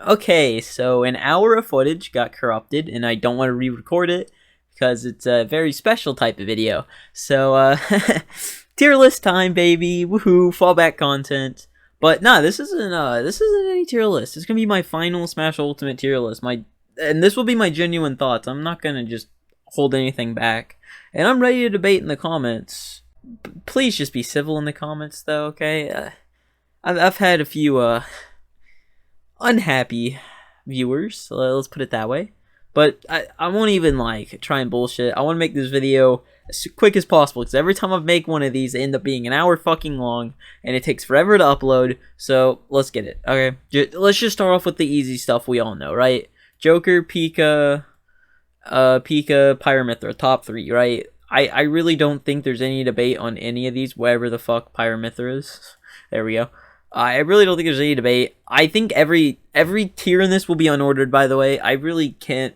Okay, so an hour of footage got corrupted, and I don't want to re-record it because it's a very special type of video. So, tier list time, baby! Woohoo! Fallback content. But nah, this isn't any tier list. It's gonna be my final Smash Ultimate tier list. And this will be my genuine thoughts. I'm not gonna just hold anything back. And I'm ready to debate in the comments. Please just be civil in the comments, though. Okay? I've had a few unhappy viewers, so let's put it that way. But I won't even like try and bullshit. I want to make this video as quick as possible because every time I make one of these, they end up being an hour fucking long, and it takes forever to upload. So let's get it. Okay, let's just start off with the easy stuff we all know, right? Joker, Pika, Pyramithra, top three, right? I really don't think there's any debate on any of these, wherever the fuck Pyramithra is. There we go. I really don't think there's any debate. I think every tier in this will be unordered, by the way. I really can't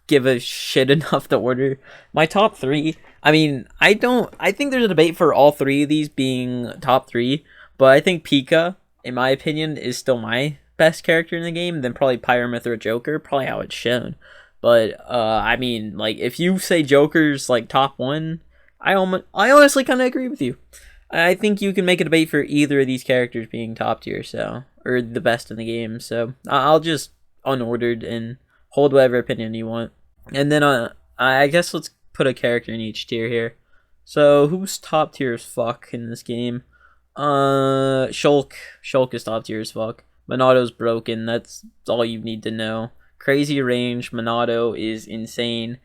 give a shit enough to order. My top three, I mean, I think there's a debate for all three of these being top three, but I think Pika, in my opinion, is still my best character in the game, then probably Pyramithra Joker, probably how it's shown. But, I mean, like, if you say Joker's, like, top one, I honestly kind of agree with you. I think you can make a debate for either of these characters being top tier, so, or the best in the game, so I'll just unordered and hold whatever opinion you want. And then I guess let's put a character in each tier here. So who's top tier as fuck in this game? Shulk is top tier as fuck. Monado's broken, that's all you need to know. Crazy range, Monado is insane.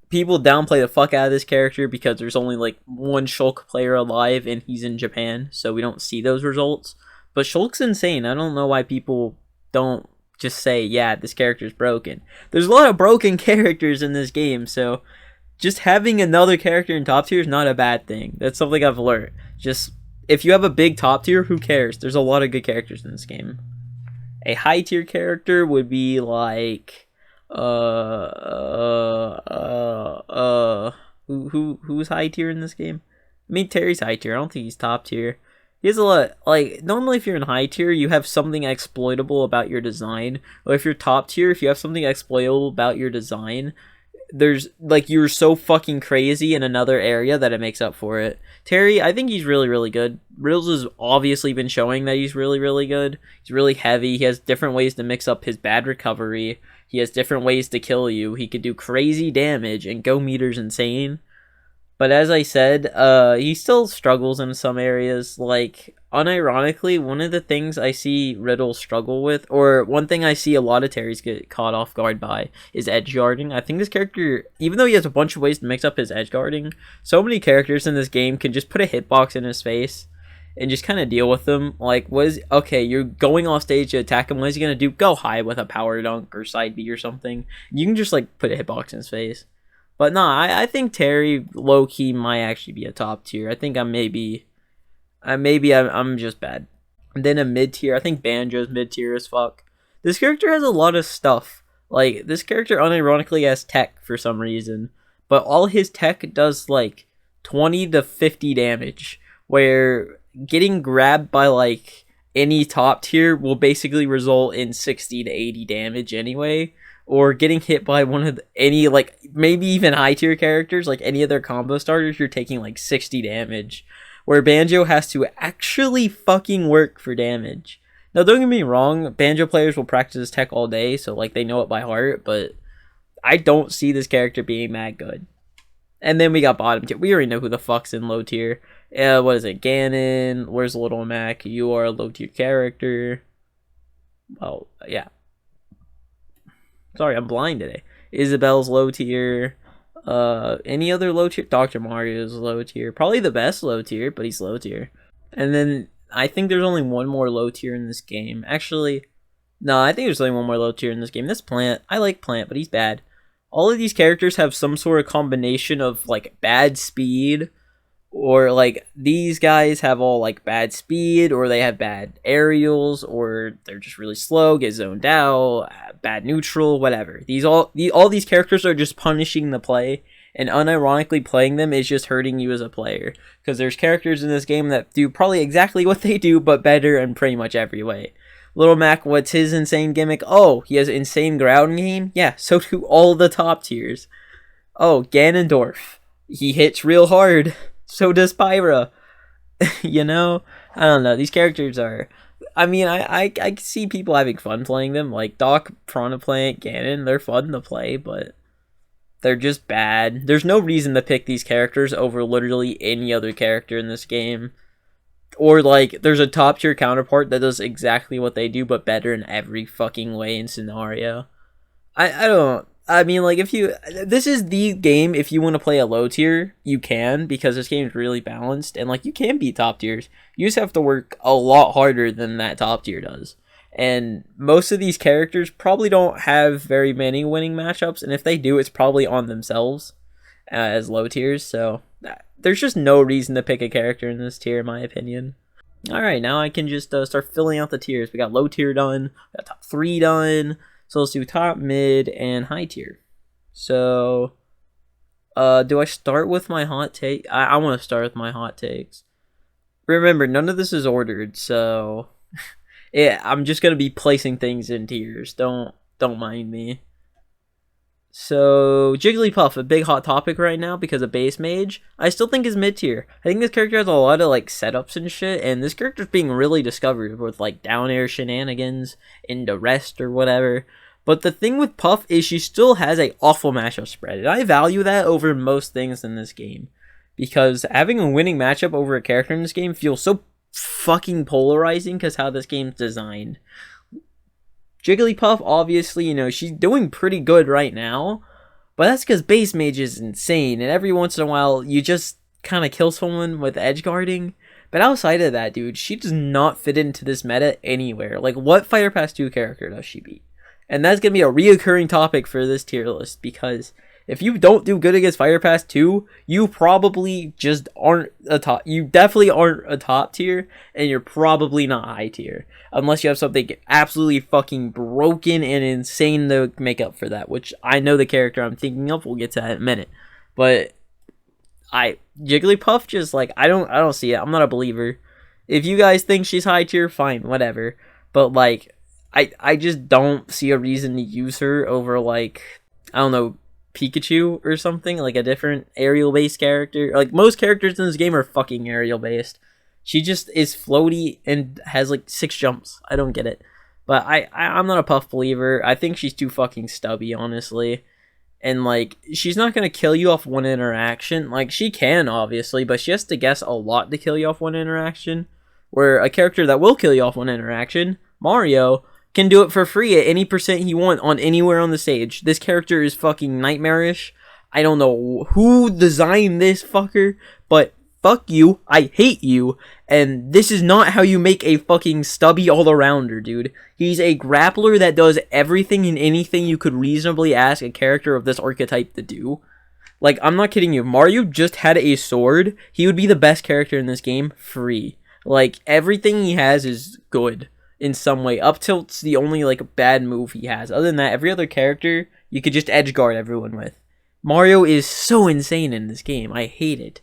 People downplay the fuck out of this character because there's only like one Shulk player alive and he's in Japan, so we don't see those results. But Shulk's insane. I don't know why people don't just say, yeah, this character's broken. There's a lot of broken characters in this game, so just having another character in top tier is not a bad thing. That's something I've learned. Just, if you have a big top tier, who cares? There's a lot of good characters in this game. A high tier character would be like... who's high tier in this game? I mean, Terry's high tier. I don't think he's top tier. He has a lot, like, normally if you're in high tier, you have something exploitable about your design. Or if you're top tier, if you have something exploitable about your design, there's, like, you're so fucking crazy in another area that it makes up for it. Terry, I think he's really, really good. Riddles has obviously been showing that he's really, really good. He's really heavy. He has different ways to mix up his bad recovery. He has different ways to kill you. He could do crazy damage, and Go Meter's insane. But as I said, he still struggles in some areas. Like, unironically, one of the things I see Riddle struggle with, or one thing I see a lot of Terrys get caught off guard by, is edge guarding. I think this character, even though he has a bunch of ways to mix up his edge guarding, so many characters in this game can just put a hitbox in his face and just kind of deal with them. Like, okay, you're going off stage to attack him. What is he going to do? Go high with a power dunk or side B or something. You can just, like, put a hitbox in his face. But nah, I think Terry low-key might actually be a top tier. I think I'm just bad. And then a mid tier, I think Banjo's mid tier as fuck. This character has a lot of stuff. Like, this character unironically has tech for some reason. But all his tech does like 20 to 50 damage. Where getting grabbed by like any top tier will basically result in 60 to 80 damage anyway. Or getting hit by one of any, like, maybe even high tier characters, like any of their combo starters, you're taking like 60 damage. Where Banjo has to actually fucking work for damage. Now, don't get me wrong, Banjo players will practice this tech all day, so like they know it by heart, but I don't see this character being that good. And then we got bottom tier. We already know who the fuck's in low tier. What is it? Ganon, where's Little Mac? You are a low tier character. Well, yeah. Sorry, I'm blind today. Isabelle's low tier. Any other low tier? Dr. Mario's low tier. Probably the best low tier, but he's low tier. And then I think there's only one more low tier in this game. Actually, no, I think there's only one more low tier in this game. That's Plant. I like Plant, but he's bad. All of these characters have some sort of combination of like bad speed, or like these guys have all like bad speed, or they have bad aerials, or they're just really slow, get zoned out, bad neutral, whatever. All these characters are just punishing the play, and unironically playing them is just hurting you as a player, because there's characters in this game that do probably exactly what they do but better in pretty much every way. Little Mac, what's his insane gimmick? Oh, he has insane ground game? Yeah, so do all the top tiers. Oh, Ganondorf. He hits real hard. So does Pyra. You know? I don't know. These characters are... I mean, I see people having fun playing them. Like, Doc, Piranha Plant, Ganon, they're fun to play, but they're just bad. There's no reason to pick these characters over literally any other character in this game. Or, like, there's a top tier counterpart that does exactly what they do, but better in every fucking way and scenario. I don't... I mean, like, if you... This is the game, if you want to play a low tier, you can, because this game is really balanced, and, like, you can beat top tiers. You just have to work a lot harder than that top tier does. And most of these characters probably don't have very many winning matchups, and if they do, it's probably on themselves as low tiers, so there's just no reason to pick a character in this tier, in my opinion. Alright, now I can just start filling out the tiers. We got low tier done, we got top 3 done, so let's do top, mid, and high tier. So, do I start with my hot take? I want to start with my hot takes. Remember, none of this is ordered, so yeah, I'm just gonna be placing things in tiers. Don't mind me. So, Jigglypuff, a big hot topic right now because of base mage. I still think is mid tier. I think this character has a lot of like setups and shit, and this character's being really discovered with like down air shenanigans into rest or whatever. But the thing with Puff is she still has a awful matchup spread, and I value that over most things in this game. Because having a winning matchup over a character in this game feels so fucking polarizing because how this game's designed. Jigglypuff, obviously, you know, she's doing pretty good right now, but that's because base mage is insane, and every once in a while, you just kind of kill someone with edge guarding. But outside of that, dude, she does not fit into this meta anywhere. Like, what Fighter Pass 2 character does she beat? And that's going to be a reoccurring topic for this tier list, because if you don't do good against Fighter Pass 2, you probably just aren't a top. You definitely aren't a top tier, and you're probably not high tier. Unless you have something absolutely fucking broken and insane to make up for that, which I know the character I'm thinking of. We'll get to that in a minute. But Jigglypuff, just like, I don't see it. I'm not a believer. If you guys think she's high tier, fine, whatever. But like, I just don't see a reason to use her over, like, I don't know, Pikachu or something, like a different aerial based character. Like, most characters in this game are fucking aerial based. She just is floaty and has like 6 jumps. I don't get it. But I'm not a Puff believer. I think she's too fucking stubby, honestly. And like, she's not gonna kill you off one interaction. Like, she can, obviously, but she has to guess a lot to kill you off one interaction. Where a character that will kill you off one interaction, Mario, can do it for free at any percent he wants on anywhere on the stage. This character is fucking nightmarish. I don't know who designed this fucker, but fuck you, I hate you, and this is not how you make a fucking stubby all-arounder, dude. He's a grappler that does everything and anything you could reasonably ask a character of this archetype to do. Like, I'm not kidding you, Mario just had a sword, he would be the best character in this game, free. Like, everything he has is good in some way. Up tilt's the only, like, bad move he has. Other than that, every other character, you could just edge guard everyone with. Mario is so insane in this game, I hate it.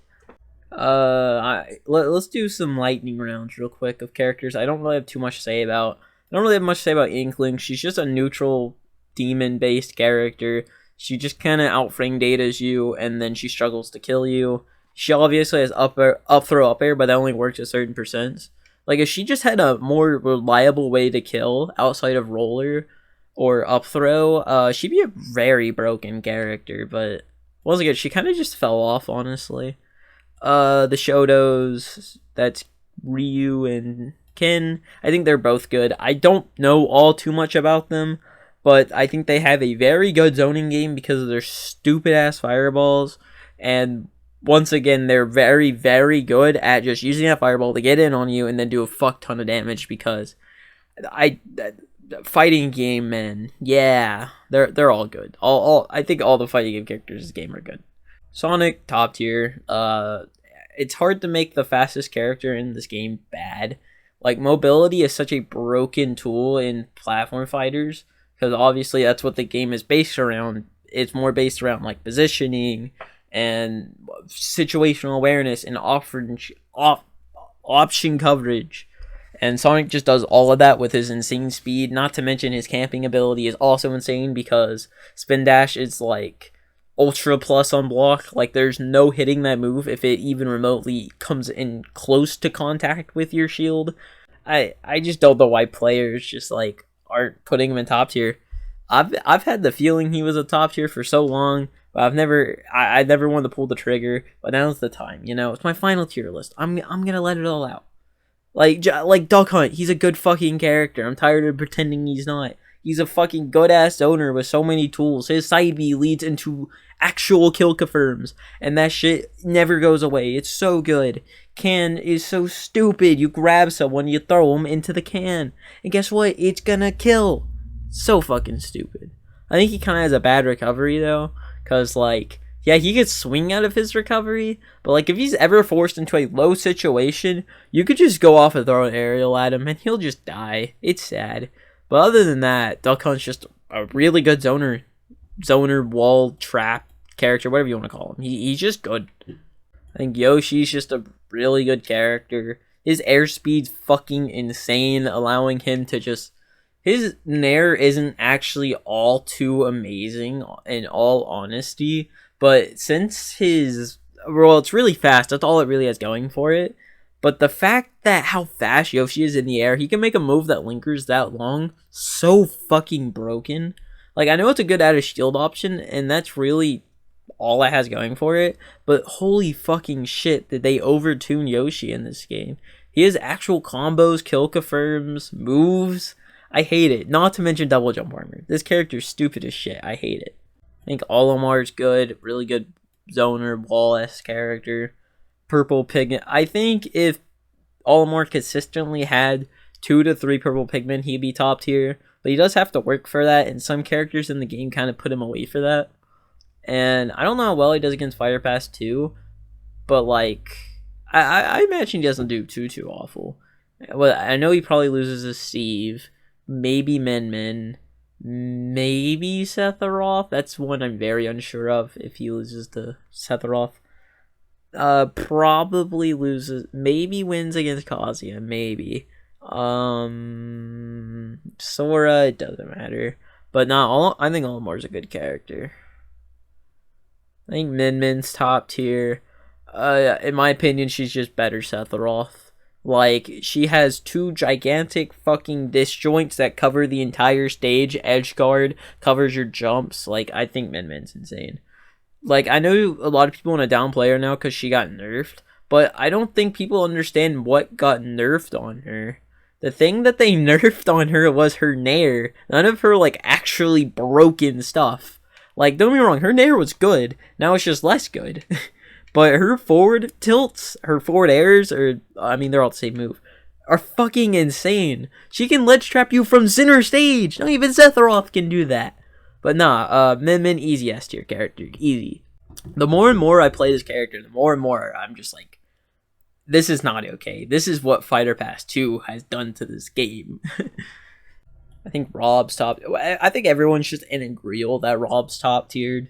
Let's do some lightning rounds real quick of characters I don't really have too much to say about. I don't really have much to say about Inkling. She's just a neutral demon-based character. She just kind of outframe datas you, and then she struggles to kill you. She obviously has up throw, up air, but that only works at certain percents. Like, if she just had a more reliable way to kill outside of roller or up throw, she'd be a very broken character, but once again, she kind of just fell off, honestly. The Shotos, that's Ryu and Ken, I think they're both good. I don't know all too much about them, but I think they have a very good zoning game because of their stupid ass fireballs, and once again, they're very, very good at just using that fireball to get in on you and then do a fuck ton of damage, because fighting game, man, yeah, they're all good. I think all the fighting game characters in this game are good. Sonic, top tier. It's hard to make the fastest character in this game bad. Like, mobility is such a broken tool in platform fighters, because obviously that's what the game is based around. It's more based around, like, positioning and situational awareness and option coverage. And Sonic just does all of that with his insane speed, not to mention his camping ability is also insane because Spin Dash is like ultra plus on block. Like there's no hitting that move if it even remotely comes in close to contact with your shield. I just don't know why players just like aren't putting him in top tier. I've had the feeling he was a top tier for so long, but I never wanted to pull the trigger. But now's the time, you know. It's my final tier list. I'm gonna let it all out. Like Duck Hunt, he's a good fucking character. I'm tired of pretending he's not. He's a fucking good ass owner with so many tools. His side B leads into actual kill confirms, and that shit never goes away. It's so good. Can is so stupid. You grab someone, you throw them into the can, and guess what? It's gonna kill. So fucking stupid. I think he kind of has a bad recovery though, cause like, yeah, he could swing out of his recovery, but like if he's ever forced into a low situation, you could just go off and throw an aerial at him, and he'll just die. It's sad. But other than that, Duck Hunt's just a really good zoner, wall trap character, whatever you want to call him. He's just good. I think Yoshi's just a really good character. His airspeed's fucking insane, allowing him to just... His Nair isn't actually all too amazing, in all honesty, but since his... Well, it's really fast, that's all it really has going for it. But the fact that how fast Yoshi is in the air, he can make a move that lingers that long, so fucking broken. Like, I know it's a good added shield option, and that's really all it has going for it, but holy fucking shit did they overtune Yoshi in this game. He has actual combos, kill confirms, moves. I hate it. Not to mention double jump armor. This character's stupid as shit. I hate it. I think Olimar's good, really good zoner, wall-esque character. Purple Pigment. I think if Olimar consistently had 2 to 3 purple pigment, he'd be top tier. But he does have to work for that, and some characters in the game kind of put him away for that. And I don't know how well he does against Fighter Pass 2, but like, I imagine he doesn't do too awful. Well, I know he probably loses to Steve, maybe Min, maybe Sephiroth. That's one I'm very unsure of if he loses to Sephiroth. Probably loses, maybe wins against Kazuya, maybe. Sora, it doesn't matter. But I think Olimar's a good character. I think Min's top tier. In my opinion, she's just better Sephiroth. Like, she has 2 gigantic fucking disjoints that cover the entire stage. Edge guard covers your jumps. Like, I think Min's insane. Like, I know a lot of people want to downplay her now because she got nerfed, but I don't think people understand what got nerfed on her. The thing that they nerfed on her was her Nair. None of her, like, actually broken stuff. Like, don't get me wrong, her Nair was good. Now it's just less good. But her forward tilts, her forward airs, they're all the same move, are fucking insane. She can ledge trap you from center stage. Not even Sephiroth can do that. But nah, Min, easy S tier character. Easy. The more and more I play this character, the more and more I'm just like, this is not okay. This is what Fighter Pass 2 has done to this game. I think Rob's top... I think everyone's just in agreeal that Rob's top tiered.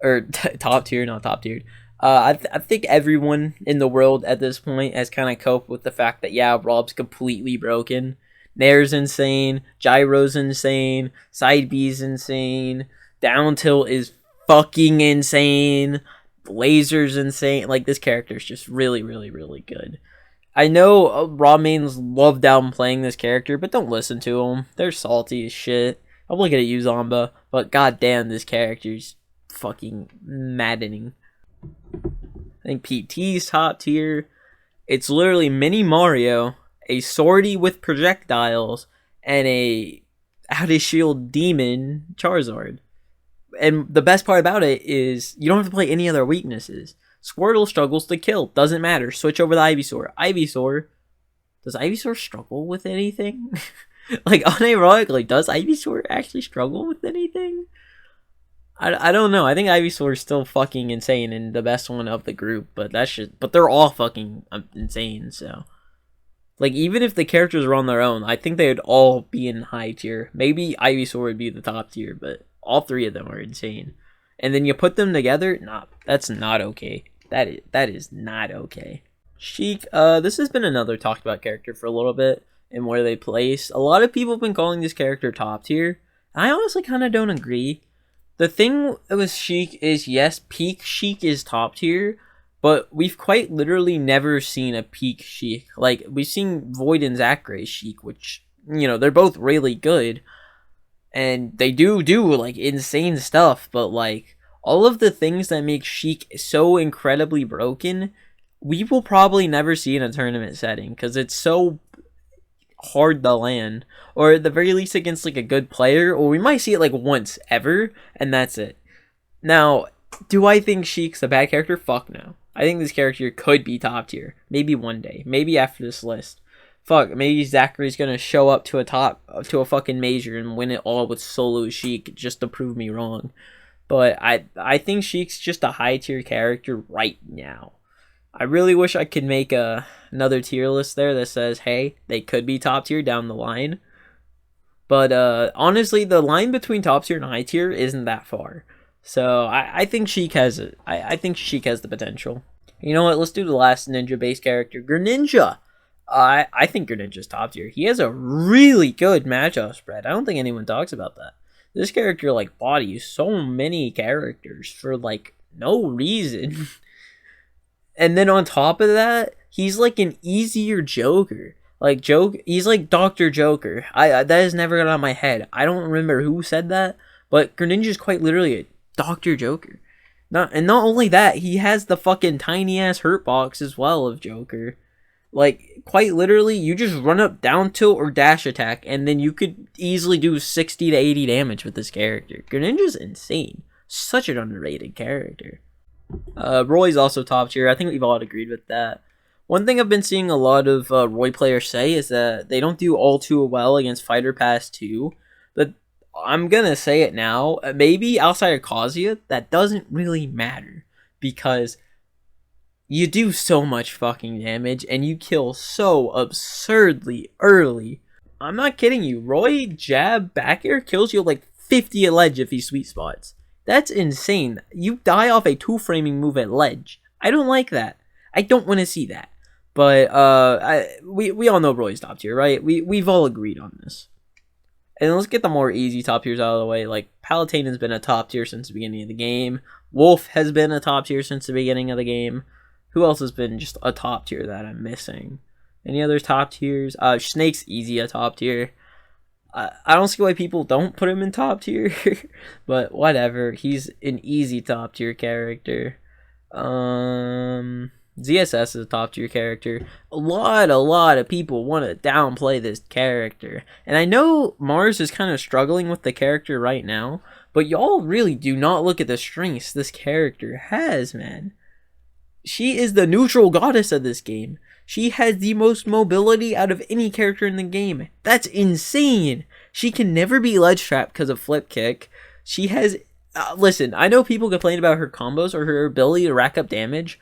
Or top tier, not top tiered. I think everyone in the world at this point has kind of coped with the fact that, yeah, Rob's completely broken. Nair's insane, Gyro's insane, Side B's insane, Down Tilt is fucking insane, Laser's insane. Like, this character's just really, really, really good. I know Rob mains love downplaying this character, but don't listen to them. They're salty as shit. I'm looking at you, Zomba, but goddamn, this character's fucking maddening. I think PT's top tier. It's literally Mini Mario, a Swordy with projectiles, and a out of shield demon Charizard. And the best part about it is you don't have to play any other weaknesses. Squirtle struggles to kill. Doesn't matter. Switch over to Ivysaur. Ivysaur. Does Ivysaur struggle with anything? Like, unironically, does Ivysaur actually struggle with anything? I don't know. I think Ivysaur is still fucking insane and the best one of the group, but they're all fucking insane, so. Like, even if the characters were on their own, I think they would all be in high tier. Maybe Ivysaur would be the top tier, but all 3 of them are insane. And then you put them together? Nah, that's not okay. That is not okay. Sheik, this has been another talked about character for a little bit and where they place. A lot of people have been calling this character top tier. I honestly kind of don't agree. The thing with Sheik is, yes, peak Sheik is top tier, but we've quite literally never seen a peak Sheik. Like, we've seen Void and Zachary Sheik, which, you know, they're both really good, and they do like insane stuff, but like all of the things that make Sheik so incredibly broken, we will probably never see in a tournament setting because it's so hard to land, or at the very least against like a good player, or we might see it like once ever, and that's it. Now, do I think Sheik's a bad character? Fuck no. I think this character could be top tier. Maybe one day. Maybe after this list. Fuck, maybe Zachary's gonna show up to a fucking major and win it all with solo Sheik just to prove me wrong. But I think Sheik's just a high tier character right now. I really wish I could make another tier list there that says, hey, they could be top tier down the line. But honestly, the line between top tier and high tier isn't that far. So I think Sheik has it. I think Sheik has the potential. You know what? Let's do the last ninja-based character, Greninja. I think Greninja's top tier. He has a really good matchup spread. I don't think anyone talks about that. This character like bodies so many characters for like no reason. And then on top of that, he's like an easier Joker. Like he's like Dr. Joker. That has never got out of my head. I don't remember who said that, but Greninja's quite literally a Dr. Joker. Not only that, he has the fucking tiny ass hurt box as well of Joker. Like, quite literally, you just run up down tilt or dash attack, and then you could easily do 60 to 80 damage with this character. Greninja's insane. Such an underrated character. Roy's also top tier. I think we've all agreed with that. One thing I've been seeing a lot of Roy players say is that they don't do all too well against Fighter Pass 2. But I'm gonna say it now. Maybe outside of Kazuya, that doesn't really matter. Because you do so much fucking damage, and you kill so absurdly early. I'm not kidding you. Roy jab back air kills you like 50 at ledge if he sweet spots. That's insane. You die off a 2-framing move at ledge. I don't like that. I don't want to see that. But we all know Roy's top tier, right? We've all agreed on this. And let's get the more easy top tiers out of the way. Like, Palutena has been a top tier since the beginning of the game. Wolf has been a top tier since the beginning of the game. Who else has been just a top tier that I'm missing? Any other top tiers? Snake's easy a top tier. I don't see why people don't put him in top tier. But whatever. He's an easy top tier character. ZSS is a top tier character. A lot of people want to downplay this character. And I know Mars is kind of struggling with the character right now. But y'all really do not look at the strengths this character has, man. She is the neutral goddess of this game. She has the most mobility out of any character in the game. That's insane. She can never be ledge trapped because of flip kick. She has... listen, I know people complain about her combos or her ability to rack up damage.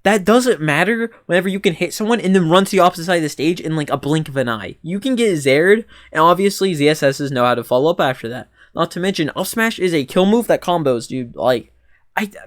That doesn't matter whenever you can hit someone and then run to the opposite side of the stage in like a blink of an eye. You can get Zared, and obviously ZSSs know how to follow up after that. Not to mention, Up Smash is a kill move that combos, dude. Like...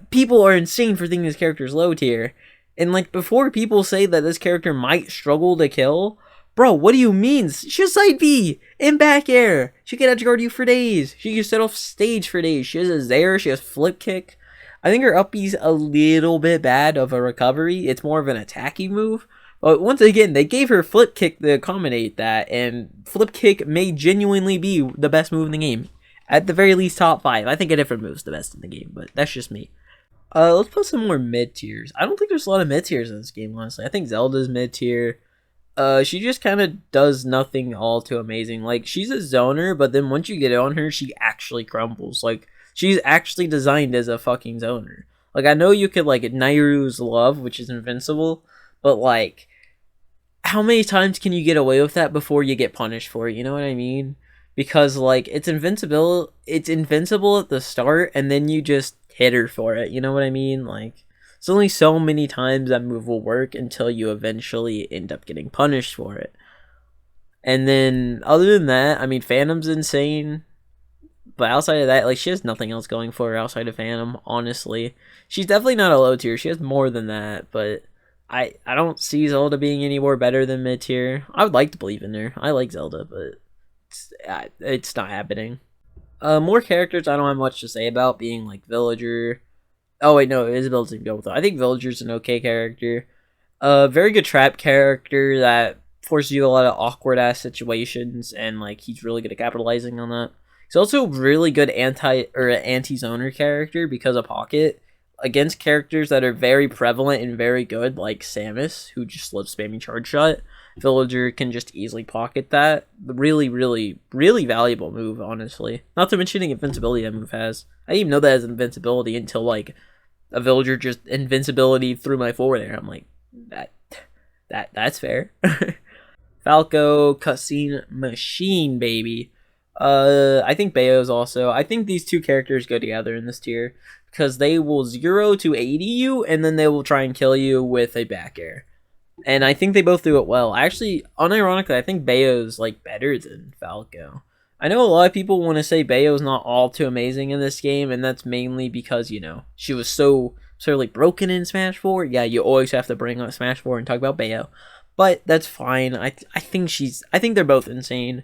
people are insane for thinking this character is low tier. And like before people say that this character might struggle to kill, bro, what do you mean? She has side B in back air. She can edge guard you for days. She can set off stage for days. She has a Zaire. She has flip kick. I think her up B's a little bit bad of a recovery. It's more of an attacky move. But once again, they gave her flip kick to accommodate that, and flip kick may genuinely be the best move in the game. At the very least, top 5. I think a different move's the best in the game, but that's just me. Let's put some more mid-tiers. I don't think there's a lot of mid-tiers in this game, honestly. I think Zelda's mid-tier. She just kind of does nothing all too amazing. Like, she's a zoner, but then once you get on her, she actually crumbles. Like, she's actually designed as a fucking zoner. Like, I know you could, like, Nairu's Love, which is invincible, but, like, how many times can you get away with that before you get punished for it? You know what I mean? Because, like, it's invincible at the start, and then you just hit her for it, you know what I mean? Like, it's only so many times that move will work until you eventually end up getting punished for it. And then, other than that, I mean, Phantom's insane, but outside of that, like, she has nothing else going for her outside of Phantom, honestly. She's definitely not a low tier, she has more than that, but I don't see Zelda being any more better than mid tier. I would like to believe in her. I like Zelda, but it's not happening. More characters I don't have much to say about, being like Villager. Oh wait, no, Isabelle didn't go with it. I think Villager's an okay character. Very good trap character that forces you a lot of awkward ass situations, and like he's really good at capitalizing on that. He's also really good anti-zoner character because of Pocket against characters that are very prevalent and very good, like Samus, who just loves spamming charge shot. Villager can just easily pocket that. Really, really, really valuable move, honestly. Not to mention the invincibility that move has. I didn't even know that as invincibility until like a Villager just invincibility through my forward air. I'm like, that's fair. Falco, cutscene machine, baby. I think Bayo's also. I think these two characters go together in this tier because they will 0 to 80 you, and then they will try and kill you with a back air. And I think they both do it well. Actually, unironically, I think Bayo's like better than Falco. I know a lot of people want to say Bayo's not all too amazing in this game, and that's mainly because, you know, she was so like broken in Smash 4. Yeah, you always have to bring up Smash 4 and talk about Bayo. But that's fine. I think they're both insane.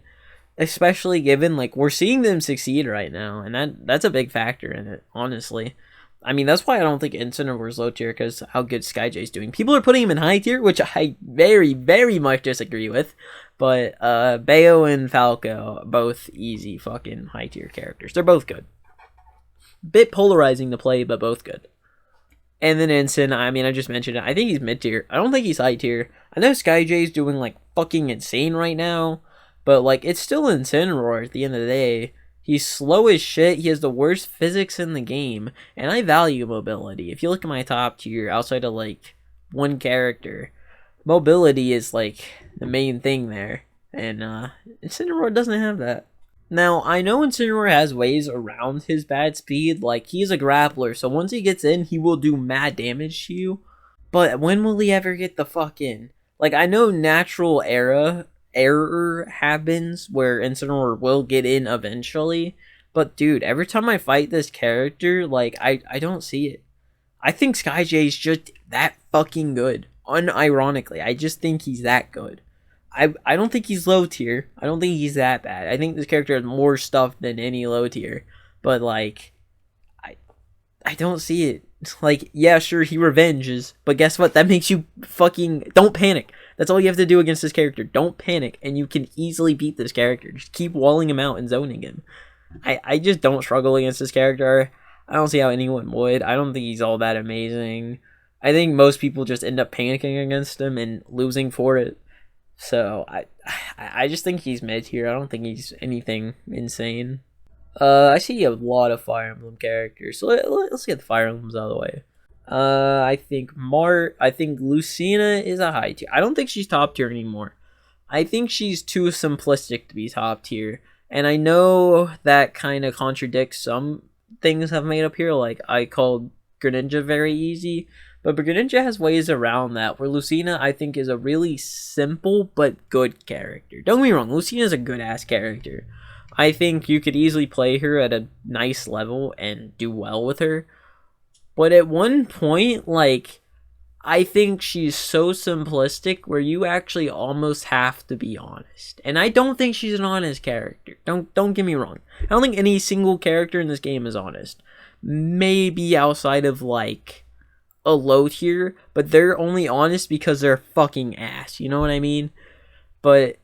Especially given like we're seeing them succeed right now, and that's a big factor in it, honestly. I mean, that's why I don't think Incineroar is low tier, because how good SkyJ's doing. People are putting him in high tier, which I very, very much disagree with. But Bayo and Falco, both easy fucking high tier characters. They're both good. Bit polarizing to play, but both good. And then Ensign, I mean, I just mentioned it. I think he's mid tier. I don't think he's high tier. I know SkyJ's doing like fucking insane right now, but like it's still Incineroar at the end of the day. He's slow as shit. He has the worst physics in the game. And I value mobility. If you look at my top tier, outside of like one character, mobility is like the main thing there. And Incineroar doesn't have that. Now, I know Incineroar has ways around his bad speed. Like, he's a grappler, so once he gets in, he will do mad damage to you. But when will he ever get the fuck in? Like, I know natural error happens where Incineroar will get in eventually, but dude, every time I fight this character, like, I don't see it. I think SkyJ's just that fucking good. Unironically, I just think he's that good. I don't think he's low tier. I don't think he's that bad. I think this character has more stuff than any low tier, but like, I don't see it. Like, yeah, sure, he revenges, but guess what? That makes you fucking... Don't panic. That's all you have to do against this character. Don't panic, and you can easily beat this character. Just keep walling him out and zoning him. I just don't struggle against this character. I don't see how anyone would. I don't think he's all that amazing. I think most people just end up panicking against him and losing for it. So, I just think he's mid tier. I don't think he's anything insane. I see a lot of Fire Emblem characters, so let's get the Fire Emblems out of the way. I think Lucina is a high tier. I don't think she's top tier anymore. I think she's too simplistic to be top tier, and I know that kind of contradicts some things I've made up here. Like, I called Greninja very easy, but Greninja has ways around that, where Lucina, I think, is a really simple but good character. Don't get me wrong, Lucina's a good-ass character. I think you could easily play her at a nice level and do well with her. But at one point, like, I think she's so simplistic where you actually almost have to be honest. And I don't think she's an honest character. Don't get me wrong. I don't think any single character in this game is honest. Maybe outside of, like, a low tier, but they're only honest because they're fucking ass. You know what I mean? But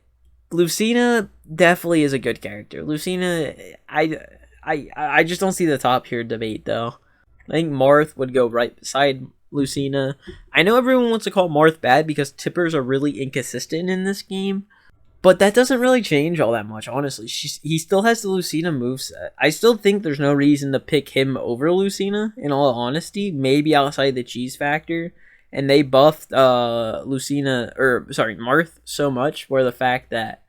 Lucina definitely is a good character. Lucina, I just don't see the top tier debate though. I think Marth would go right beside Lucina. I know everyone wants to call Marth bad because tippers are really inconsistent in this game, but that doesn't really change all that much, honestly. He still has the Lucina moveset. I still think there's no reason to pick him over Lucina, in all honesty. Maybe outside the cheese factor. And they buffed Marth so much where the fact that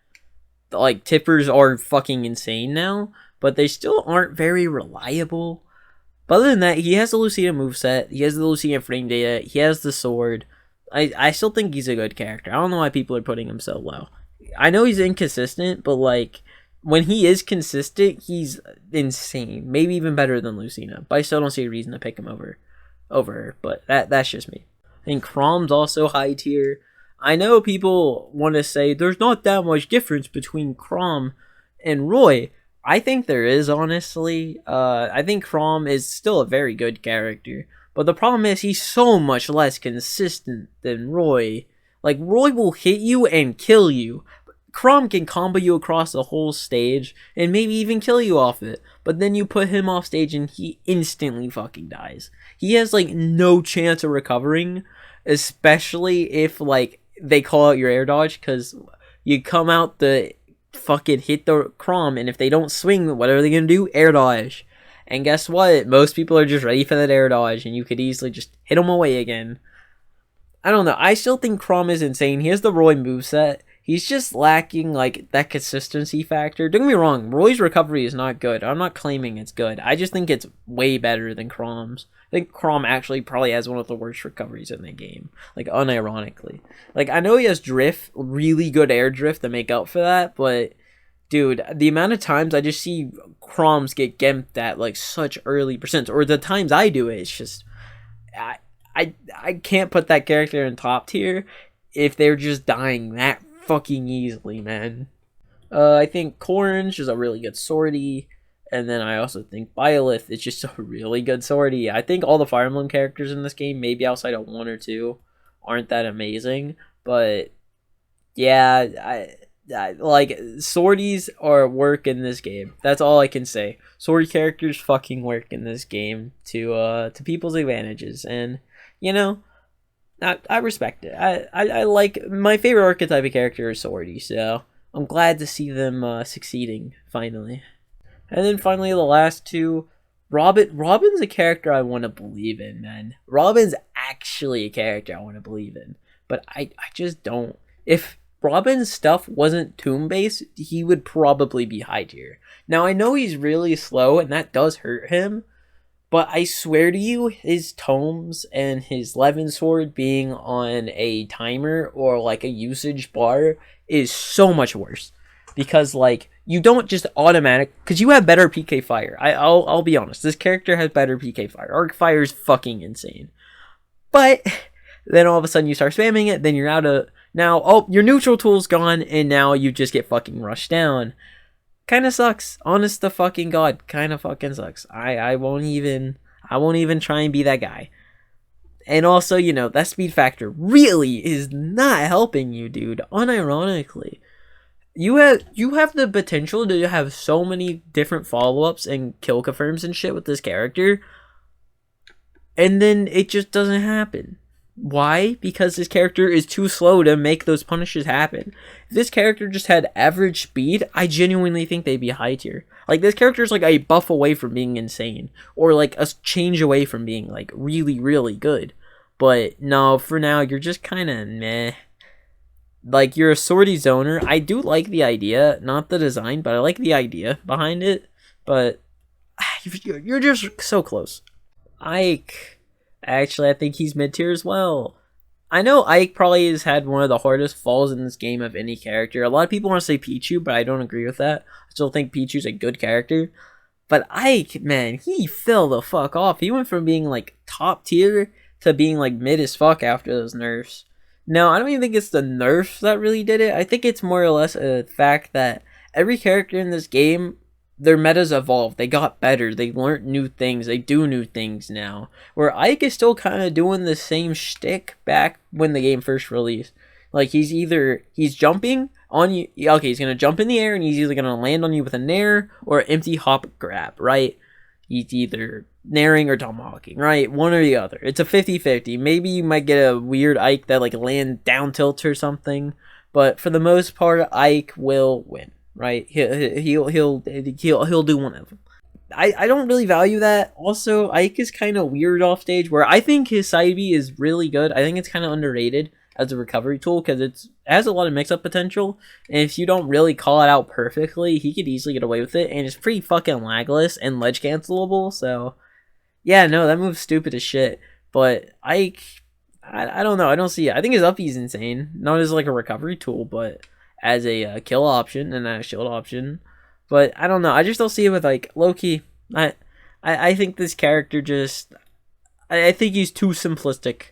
like tippers are fucking insane now, but they still aren't very reliable. But other than that, he has the Lucina moveset, he has the Lucina frame data, he has the sword. I still think he's a good character. I don't know why people are putting him so low. I know he's inconsistent, but like when he is consistent, he's insane. Maybe even better than Lucina. But I still don't see a reason to pick him over her. But that's just me. And Chrom's also high tier. I know people want to say there's not that much difference between Chrom and Roy. I think there is, honestly. I think Chrom is still a very good character. But the problem is he's so much less consistent than Roy. Like, Roy will hit you and kill you. Chrom can combo you across the whole stage and maybe even kill you off it. But then you put him off stage and he instantly fucking dies. He has, like, no chance of recovering. Especially if, like, they call out your air dodge. Because you come out the fucking hit the Chrom, and if they don't swing, what are they gonna do? Air dodge. And guess what? Most people are just ready for that air dodge, and you could easily just hit them away again. I don't know. I still think Chrom is insane. He has the Roy moveset. He's just lacking, like, that consistency factor. Don't get me wrong. Roy's recovery is not good. I'm not claiming it's good. I just think it's way better than Chrom's. I think Chrom actually probably has one of the worst recoveries in the game. Like, unironically. Like, I know he has drift, really good air drift to make up for that, but, dude, the amount of times I just see Chroms get gimped at, like, such early percents, or the times I do it, it's just, I can't put that character in top tier if they're just dying that fucking easily, man. I think Corringe is a really good sortie. And then I also think Byleth is just a really good sortie. I think all the Fire Emblem characters in this game, maybe outside of one or two, aren't that amazing. But yeah, I like, sorties are work in this game. That's all I can say. Sortie characters fucking work in this game to people's advantages, and you know, I respect it. I like, my favorite archetype of character is sortie, so I'm glad to see them succeeding finally. And then finally, the last two, Robin's a character I want to believe in, man. Robin's actually a character I want to believe in. But I just don't. If Robin's stuff wasn't tomb-based, he would probably be high tier. Now, I know he's really slow, and that does hurt him. But I swear to you, his tomes and his Levin sword being on a timer or like a usage bar is so much worse. Because, like, you don't just automatic, because you have better PK fire. I'll be honest, this character has better PK fire. Arc fire is fucking insane. But then all of a sudden you start spamming it, then you're out of, now, oh, your neutral tool's gone, and now you just get fucking rushed down. Kind of sucks. Honest to fucking God, kind of fucking sucks. I won't even try and be that guy. And also, you know, that speed factor really is not helping you, dude. Unironically. You have the potential to have so many different follow-ups and kill confirms and shit with this character, and then it just doesn't happen. Why? Because this character is too slow to make those punishes happen. If this character just had average speed, I genuinely think they'd be high tier. Like, this character is like a buff away from being insane, or like a change away from being like really, really good. But no, for now, you're just kind of meh. Like, you're a sortie zoner. I do like the idea, not the design, but I like the idea behind it. But you're just so close. Ike, actually, I think he's mid-tier as well. I know Ike probably has had one of the hardest falls in this game of any character. A lot of people want to say Pichu, but I don't agree with that. I still think Pichu's a good character. But Ike, man, he fell the fuck off. He went from being, like, top tier to being, like, mid as fuck after those nerfs. No, I don't even think it's the nerfs that really did it. I think it's more or less a fact that every character in this game, their metas evolved. They got better. They learned new things. They do new things now. Where Ike is still kind of doing the same shtick back when the game first released. Like, he's jumping on you. Okay, he's going to jump in the air, and he's either going to land on you with a nair or an empty hop grab, right? He's either nairing or tomahawking, right? One or the other. It's a 50-50. Maybe you might get a weird Ike that, like, land down tilt or something, but for the most part, Ike will win, right? He'll do one of them. I don't really value that. Also, Ike is kind of weird off stage, where I think his side B is really good. I think it's kind of underrated as a recovery tool, because it has a lot of mix-up potential, and if you don't really call it out perfectly, he could easily get away with it, and it's pretty fucking lagless and ledge cancelable, so yeah, no, that move's stupid as shit. But Ike, I don't know, I don't see it. I think his up E's insane, not as like a recovery tool, but as a kill option and a shield option. But I don't know, I just don't see it with, like, low-key. I think this character just, I think he's too simplistic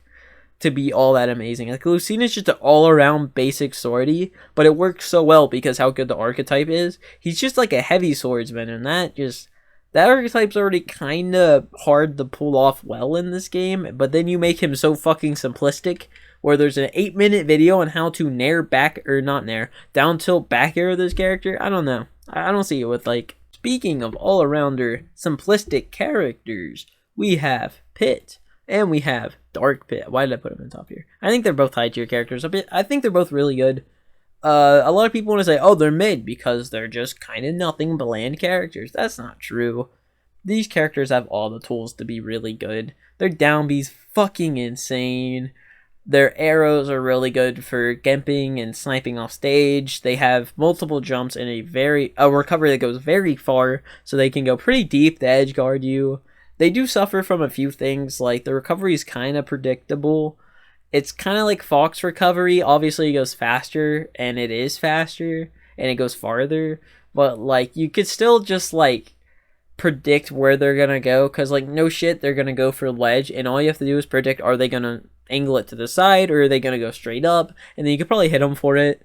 to be all that amazing. Like Lucina's just an all-around basic swordy, but it works so well because how good the archetype is. He's just like a heavy swordsman, and that archetype's already kind of hard to pull off well in this game, but then you make him so fucking simplistic where there's an 8-minute video on how to down tilt back arrow this character. I don't know. I don't see it with like, speaking of all-arounder simplistic characters, we have Pit and we have Dark Pit. Why did I put them in top here? I think they're both high tier characters. I think they're both really good. A lot of people want to say, oh, they're mid because they're just kind of nothing bland characters. That's not true. These characters have all the tools to be really good. Their down B's fucking insane. Their arrows are really good for gemping and sniping off stage. They have multiple jumps and a recovery that goes very far, so they can go pretty deep to edge guard you. They do suffer from a few things, like the recovery is kind of predictable. It's kind of like Fox recovery. Obviously, it goes faster, and it is faster, and it goes farther. But, like, you could still just, like, predict where they're going to go. Because, like, no shit, they're going to go for ledge. And all you have to do is predict, are they going to angle it to the side, or are they going to go straight up? And then you could probably hit them for it.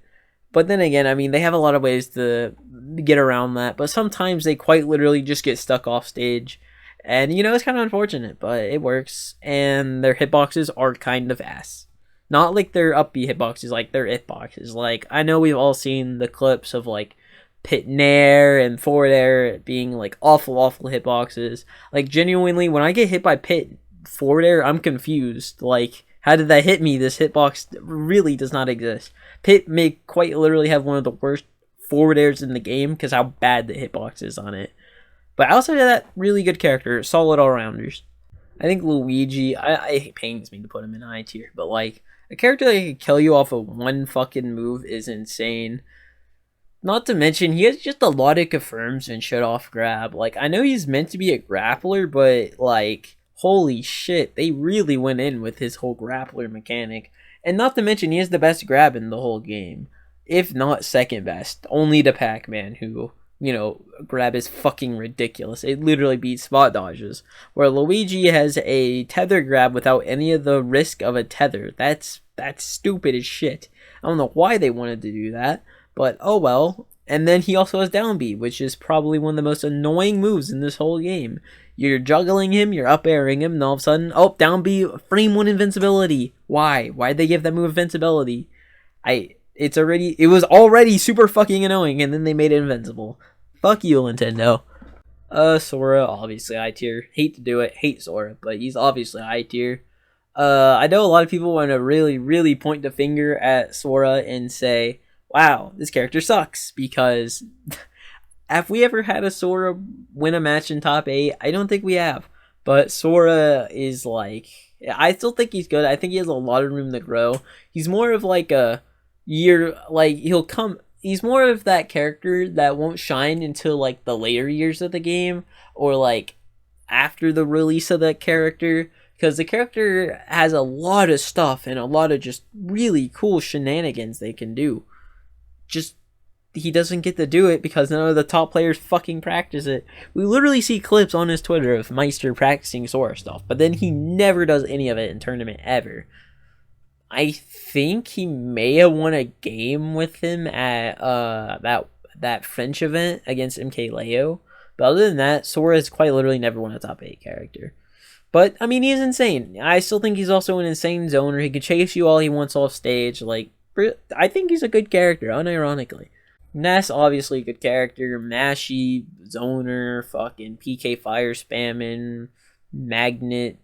But then again, I mean, they have a lot of ways to get around that. But sometimes they quite literally just get stuck off stage. And, you know, it's kind of unfortunate, but it works. And their hitboxes are kind of ass. Not like their up B hitboxes, like their hitboxes. Like, I know we've all seen the clips of, like, pit nair and forward air being, like, awful hitboxes. Like, genuinely, when I get hit by pit forward air, I'm confused. Like, how did that hit me? This hitbox really does not exist. Pit may quite literally have one of the worst forward airs in the game because how bad the hitbox is on it. But outside of that, really good character, solid all-rounders. I think Luigi, it pains me to put him in high tier, but like, a character that can kill you off of one fucking move is insane. Not to mention, he has just a lot of confirms and shit off grab. Like, I know he's meant to be a grappler, but like, holy shit, they really went in with his whole grappler mechanic. And not to mention, he has the best grab in the whole game. If not second best, only to Pac-Man, who, you know, grab is fucking ridiculous. It literally beats spot dodges. Where Luigi has a tether grab without any of the risk of a tether. That's stupid as shit. I don't know why they wanted to do that, but oh well. And then he also has down B, which is probably one of the most annoying moves in this whole game. You're juggling him, you're up airing him, and all of a sudden, oh, down B, frame 1 invincibility. Why? Why'd they give that move invincibility? It was already super fucking annoying, and then they made it invincible. Fuck you, Nintendo. Sora, obviously high tier. Hate to do it, hate Sora, but he's obviously high tier. I know a lot of people want to really, really point the finger at Sora and say, wow, this character sucks, because have we ever had a Sora win a match in top 8? I don't think we have. But Sora is like, I still think he's good. I think he has a lot of room to grow. He's more of like a he's more of that character that won't shine until like the later years of the game, or like after the release of that character, because the character has a lot of stuff and a lot of just really cool shenanigans they can do. Just he doesn't get to do it because none of the top players fucking practice it. We literally see clips on his Twitter of Meister practicing Sora stuff, but then he never does any of it in tournament ever. I think he may have won a game with him at that French event against MK Leo. But other than that, Sora has quite literally never won a top 8 character. But, I mean, he is insane. I still think he's also an insane zoner. He could chase you all he wants off stage. Like, I think he's a good character, unironically. Ness, obviously a good character. Mashy, zoner, fucking PK fire spamming, magnet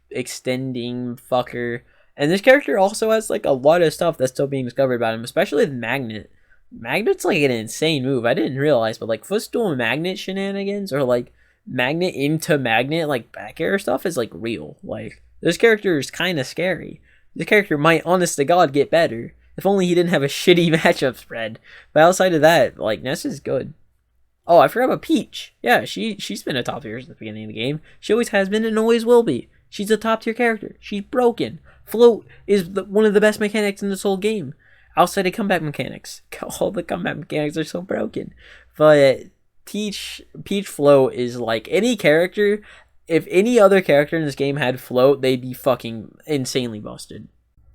extending fucker. And this character also has, like, a lot of stuff that's still being discovered about him, especially the Magnet. Magnet's, like, an insane move. I didn't realize, but, like, footstool Magnet shenanigans, or, like, Magnet into Magnet, like, back air stuff is, like, real. Like, this character is kind of scary. This character might, honest to God, get better. If only he didn't have a shitty matchup spread. But outside of that, like, Ness is good. Oh, I forgot about Peach. Yeah, she's been a top tier since the beginning of the game. She always has been and always will be. She's a top tier character. She's broken. Float is one of the best mechanics in this whole game. Outside of comeback mechanics. All the comeback mechanics are so broken. But Peach Float is like any character. If any other character in this game had Float, they'd be fucking insanely busted.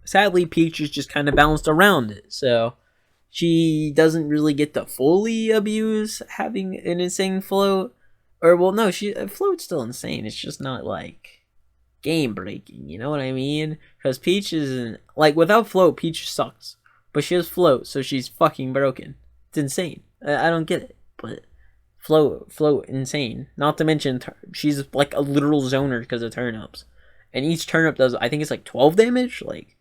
sadly, Peach is just kind of balanced around it. So she doesn't really get to fully abuse having an insane float. Or, well, no, float's still insane. It's just not, like, game breaking. You know what I mean? Because Peach isn't, like, without float, Peach sucks. But she has float, so she's fucking broken. It's insane. I don't get it. But float, insane. Not to mention, she's, like, a literal zoner because of turnips. And each turnip does, I think it's, like, 12 damage? Like,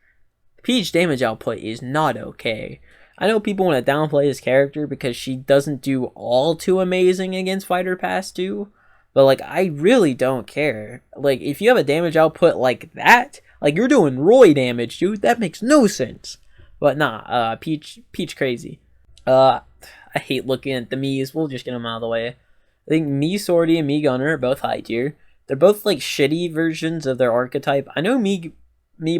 Peach damage output is not okay. I know people want to downplay this character because she doesn't do all too amazing against Fighter Pass 2. But, like, I really don't care. Like, if you have a damage output like that, like, you're doing Roy damage, dude. That makes no sense. But nah, Peach crazy. I hate looking at the Miis. We'll just get them out of the way. I think Mii Swordy and Mii Gunner are both high tier. They're both, like, shitty versions of their archetype. I know Mii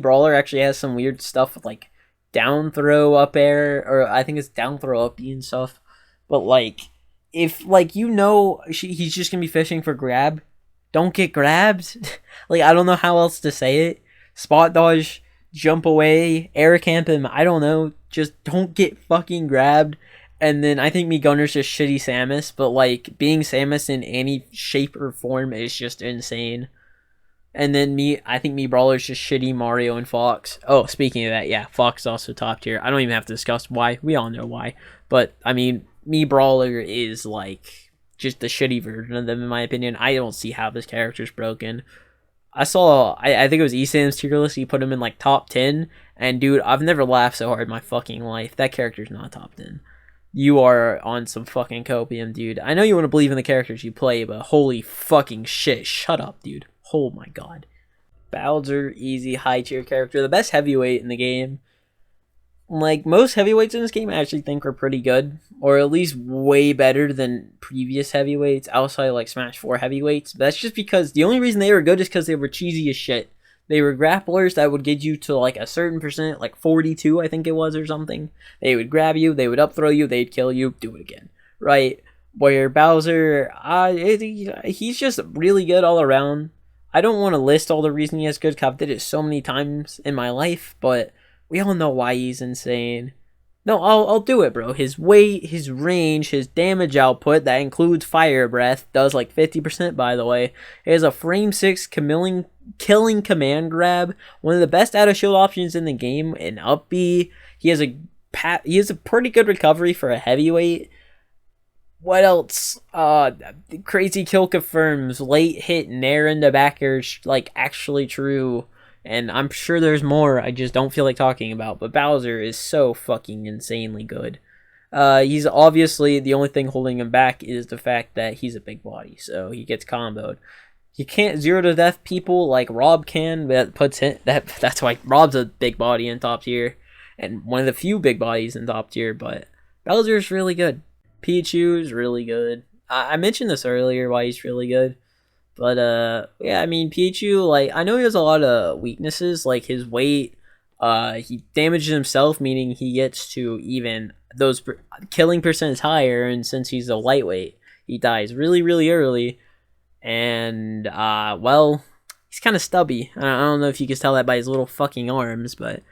Brawler actually has some weird stuff with, like, down throw up air, or I think it's down throw up B and stuff. But, like, if, like, you know he's just gonna be fishing for grab, don't get grabbed. Like, I don't know how else to say it. Spot dodge, jump away, air camp him, I don't know. Just don't get fucking grabbed. And then I think Mii Gunner's just shitty Samus, but, like, being Samus in any shape or form is just insane. And then I think Mii Brawler's just shitty Mario and Fox. Oh, speaking of that, yeah, Fox is also top tier. I don't even have to discuss why. We all know why. But, I mean, Mii Brawler is, like, just the shitty version of them, in my opinion. I don't see how this character's broken. I think it was Esam's tier list. He put him in, like, top 10. And, dude, I've never laughed so hard in my fucking life. That character's not top 10. You are on some fucking copium, dude. I know you want to believe in the characters you play, but holy fucking shit. Shut up, dude. Oh my god. Bowser, easy, high tier character. The best heavyweight in the game. Like, most heavyweights in this game I actually think are pretty good. Or at least way better than previous heavyweights outside, like, Smash 4 heavyweights. But that's just because the only reason they were good is because they were cheesy as shit. They were grapplers that would get you to, like, a certain percent, like 42 I think it was or something. They would grab you, they would up throw you, they'd kill you, do it again. Right? Where Bowser, he's just really good all around. I don't want to list all the reasons he has good, because I've did it so many times in my life, but we all know why he's insane. No, I'll do it, bro. His weight, his range, his damage output, that includes fire breath, does like 50%, by the way. He has a frame 6 killing command grab, one of the best out of shield options in the game, and up B. He has a pretty good recovery for a heavyweight. What else? Crazy kill confirms, late hit, nair in the back air, like, actually true. And I'm sure there's more I just don't feel like talking about. But Bowser is so fucking insanely good. He's obviously, the only thing holding him back is the fact that he's a big body. So he gets comboed. He can't 0 to death people like Rob can. But that's why Rob's a big body in top tier. And one of the few big bodies in top tier. But Bowser's really good. Pichu's really good. I mentioned this earlier why he's really good. But, yeah, I mean, Pichu, like, I know he has a lot of weaknesses, like his weight. He damages himself, meaning he gets to even those killing percents higher, and since he's a lightweight, he dies really, really early. And, well, he's kind of stubby. I don't know if you can tell that by his little fucking arms, but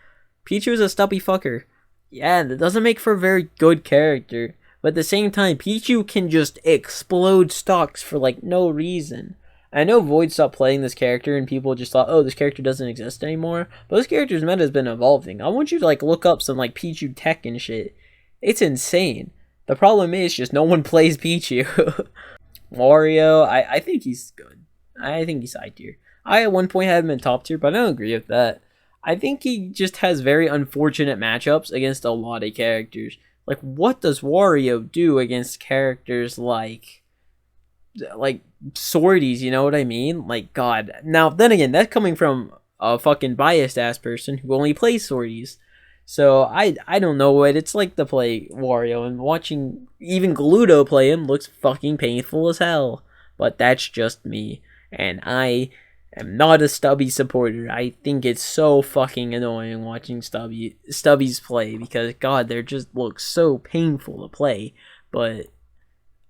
Pichu's a stubby fucker. Yeah, that doesn't make for a very good character. But at the same time, Pichu can just explode stocks for, like, no reason. I know Void stopped playing this character and people just thought, oh, this character doesn't exist anymore. But this character's meta has been evolving. I want you to, like, look up some, like, Pichu tech and shit. It's insane. The problem is just no one plays Pichu. Wario, I think he's good. I think he's high tier. I at one point had him in top tier, but I don't agree with that. I think he just has very unfortunate matchups against a lot of characters. Like, what does Wario do against characters like Swordies, you know what I mean? Like, God. Now, then again, that's coming from a fucking biased-ass person who only plays Swordies. So, I don't know what it's like to play Wario, and watching even Gluto play him looks fucking painful as hell. But that's just me, and I am not a Stubby supporter. I think it's so fucking annoying watching Stubbies play, because, God, they just look so painful to play. But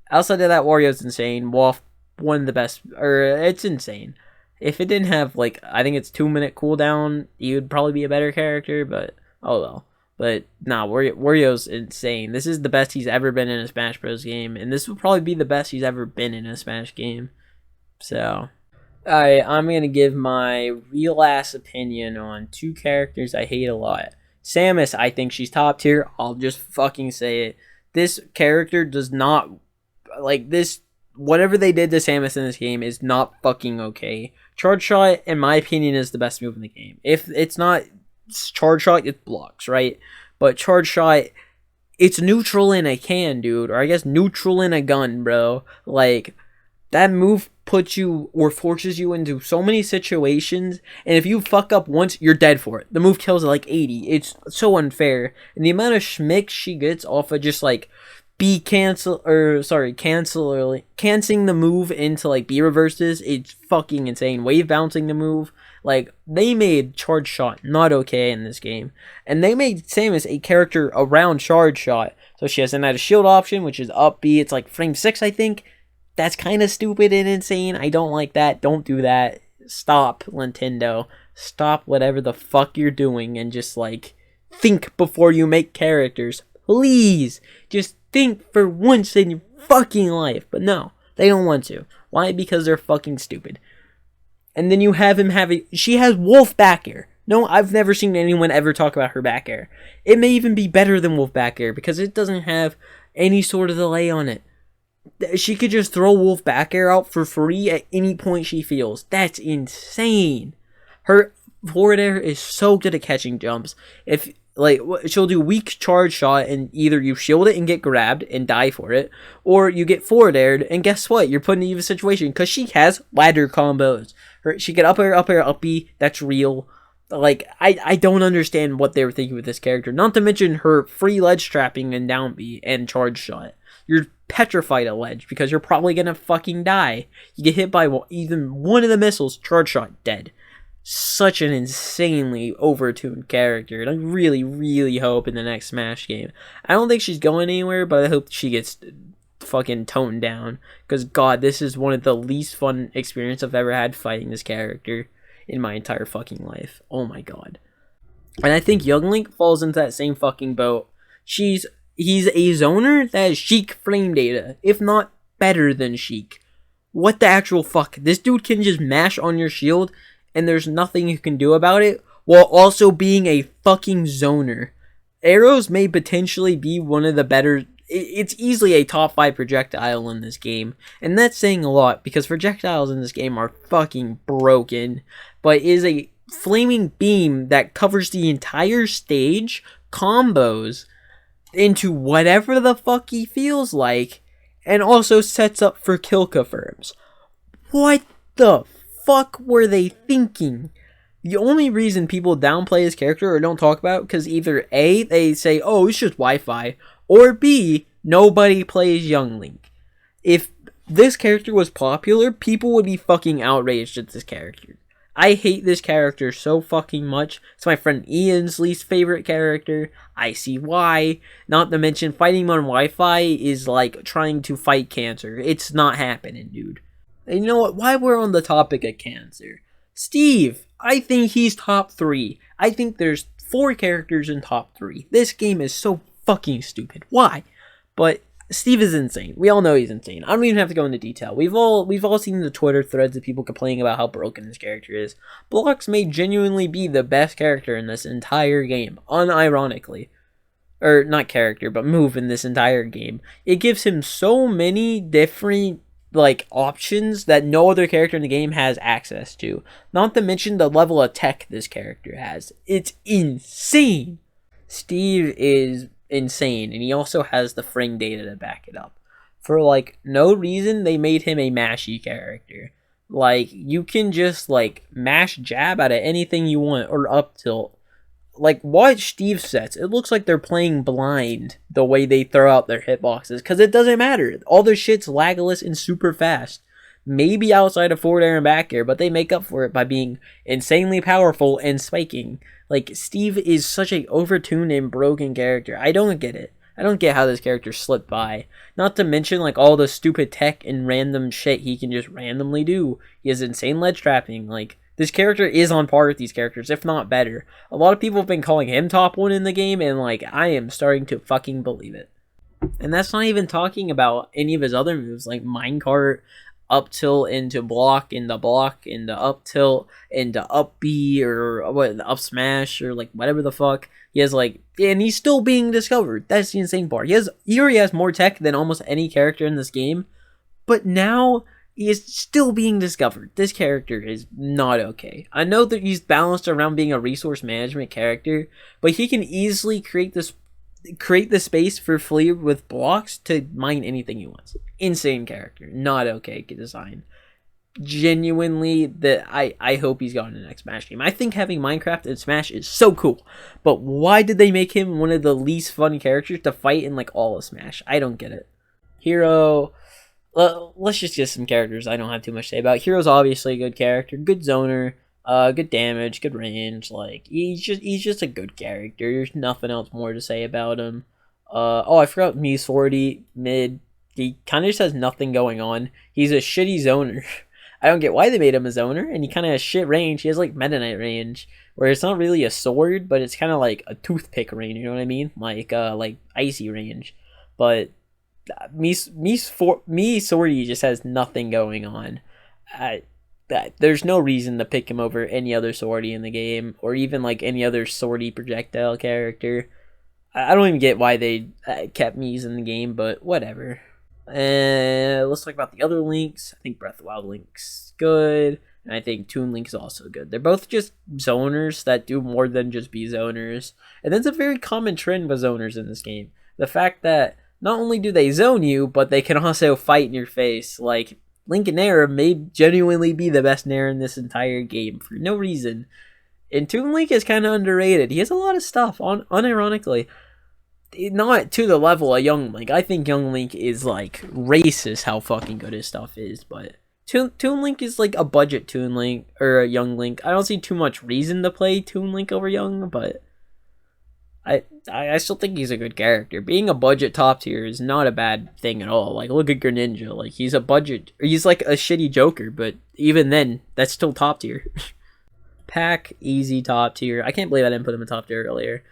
outside of that, Wario's insane. Wolf, one of the best, it's insane. If it didn't have like, I think it's 2 minute cooldown, he would probably be a better character. But oh well. But nah, Wario's insane. This is the best he's ever been in a Smash Bros. Game, and this will probably be the best he's ever been in a Smash game. So, alright, I'm gonna give my real ass opinion on two characters I hate a lot. Samus, I think she's top tier. I'll just fucking say it. This character does not, like, this, whatever they did to Samus in this game is not fucking okay. Charge Shot, in my opinion, is the best move in the game. If it's not Charge Shot, it blocks, right? But Charge Shot, it's neutral in a can, dude. Or I guess neutral in a gun, bro. Like, that move puts you or forces you into so many situations, and if you fuck up once, you're dead for it. The move kills at like 80. It's so unfair. And the amount of schmicks she gets off of just like canceling the move into like B reverses, it's fucking insane. Wave bouncing the move. Like, they made Charge Shot not okay in this game. And they made Samus a character around Charge Shot. So she has a shield option, which is up B. It's like frame 6, I think. That's kind of stupid and insane. I don't like that. Don't do that. Stop, Nintendo. Stop whatever the fuck you're doing and just, like, think before you make characters. Please. Just think for once in your fucking life. But no, they don't want to. Why? Because they're fucking stupid. And then you have him she has wolf back air. No, I've never seen anyone ever talk about her back air. It may even be better than wolf back air because it doesn't have any sort of delay on it. She could just throw wolf back air out for free at any point she feels. That's insane. Her forward air is so good at catching jumps. If, like, she'll do weak charge shot and either you shield it and get grabbed and die for it, or you get forward aired and guess what? You're put in an even situation because she has ladder combos. She get up air, up B. That's real. Like, I don't understand what they were thinking with this character. Not to mention her free ledge trapping and down B and charge shot. You're petrified at ledge because you're probably gonna fucking die. You get hit by even one of the missiles, charge shot, dead. Such an insanely overtuned character, and I really, really hope in the next Smash game. I don't think she's going anywhere, but I hope she gets fucking toned down. Because, God, this is one of the least fun experience I've ever had fighting this character in my entire fucking life. Oh my God. And I think Young Link falls into that same fucking boat. He's a zoner that has Sheik frame data, if not better than Sheik. What the actual fuck? This dude can just mash on your shield, and there's nothing you can do about it, while also being a fucking zoner. Arrows may potentially be one of the better... It's easily a top 5 projectile in this game, and that's saying a lot, because projectiles in this game are fucking broken, but is a flaming beam that covers the entire stage, combos into whatever the fuck he feels like, and also sets up for kill confirms. What the fuck were they thinking? The only reason people downplay his character or don't talk about, because either A, they say, oh, it's just Wi-Fi, or B, nobody plays Young Link. If this character was popular, people would be fucking outraged at this character. I hate this character so fucking much. It's my friend Ian's least favorite character. I see why. Not to mention, fighting him on Wi-Fi is like trying to fight cancer. It's not happening, dude. And you know what? While we're on the topic of cancer, Steve, I think he's top 3. I think there's 4 characters in top 3. This game is so fucking stupid. Why? But Steve is insane. We all know he's insane. I don't even have to go into detail. We've all seen the Twitter threads of people complaining about how broken this character is. Blocks may genuinely be the best character in this entire game, unironically. Or not character, but move in this entire game. It gives him so many different like options that no other character in the game has access to. Not to mention the level of tech this character has. It's insane. Steve is insane, and he also has the frame data to back it up. For like no reason, they made him a mashy character. Like, you can just like mash jab out of anything you want, or up tilt. Like, watch Steve sets. It looks like they're playing blind the way they throw out their hitboxes, because it doesn't matter. All their shit's lagless and super fast. Maybe outside of forward air and back air, but they make up for it by being insanely powerful and spiking. Like, Steve is such a overtuned and broken character. I don't get it. I don't get how this character slipped by. Not to mention, like, all the stupid tech and random shit he can just randomly do. He has insane ledge trapping. Like, this character is on par with these characters, if not better. A lot of people have been calling him top 1 in the game, and, like, I am starting to fucking believe it. And that's not even talking about any of his other moves, like minecart, up tilt into block, into up tilt, into up B, or what, up smash, or like whatever the fuck. He has like, and he's still being discovered. That's the insane part. He already has more tech than almost any character in this game, but now he is still being discovered. This character is not okay. I know that he's balanced around being a resource management character, but he can easily create the space for Flea with blocks to mine anything he wants. Insane character. Not okay design. Genuinely, that I hope he's got in the next Smash game. I think having Minecraft and Smash is so cool, but why did they make him one of the least fun characters to fight in like all of Smash? I don't get it. Hero, let's just get some characters I don't have too much to say about. Hero's obviously a good character, good zoner. Good damage, good range. Like he's just a good character. There's nothing else more to say about him. I forgot me Swordy mid. He kind of just has nothing going on. He's a shitty zoner. I don't get why they made him a zoner, and he kind of has shit range. He has like Meta Knight range, where it's not really a sword, but it's kind of like a toothpick range. You know what I mean? Like icy range. But me Swordy just has nothing going on. There's no reason to pick him over any other Swordy in the game, or even like any other Swordy projectile character. I don't even get why they kept Mies in the game, but whatever. Let's talk about the other Links. I think Breath of the Wild Link's good, and I think Toon Link is also good. They're both just zoners that do more than just be zoners, and that's a very common trend with zoners in this game. The fact that not only do they zone you, but they can also fight in your face, like Link and Nair may genuinely be the best Nair in this entire game for no reason. And Toon Link is kind of underrated. He has a lot of stuff, unironically. Not to the level of Young Link. I think Young Link is like racist how fucking good his stuff is, but Toon Link is like a budget Toon Link, or a Young Link. I don't see too much reason to play Toon Link over Young, but I still think he's a good character. Being a budget top tier is not a bad thing at all. Like, look at Greninja. Like, he's a budget... He's like a shitty Joker, but even then, that's still top tier. Pack, easy top tier. I can't believe I didn't put him in top tier earlier.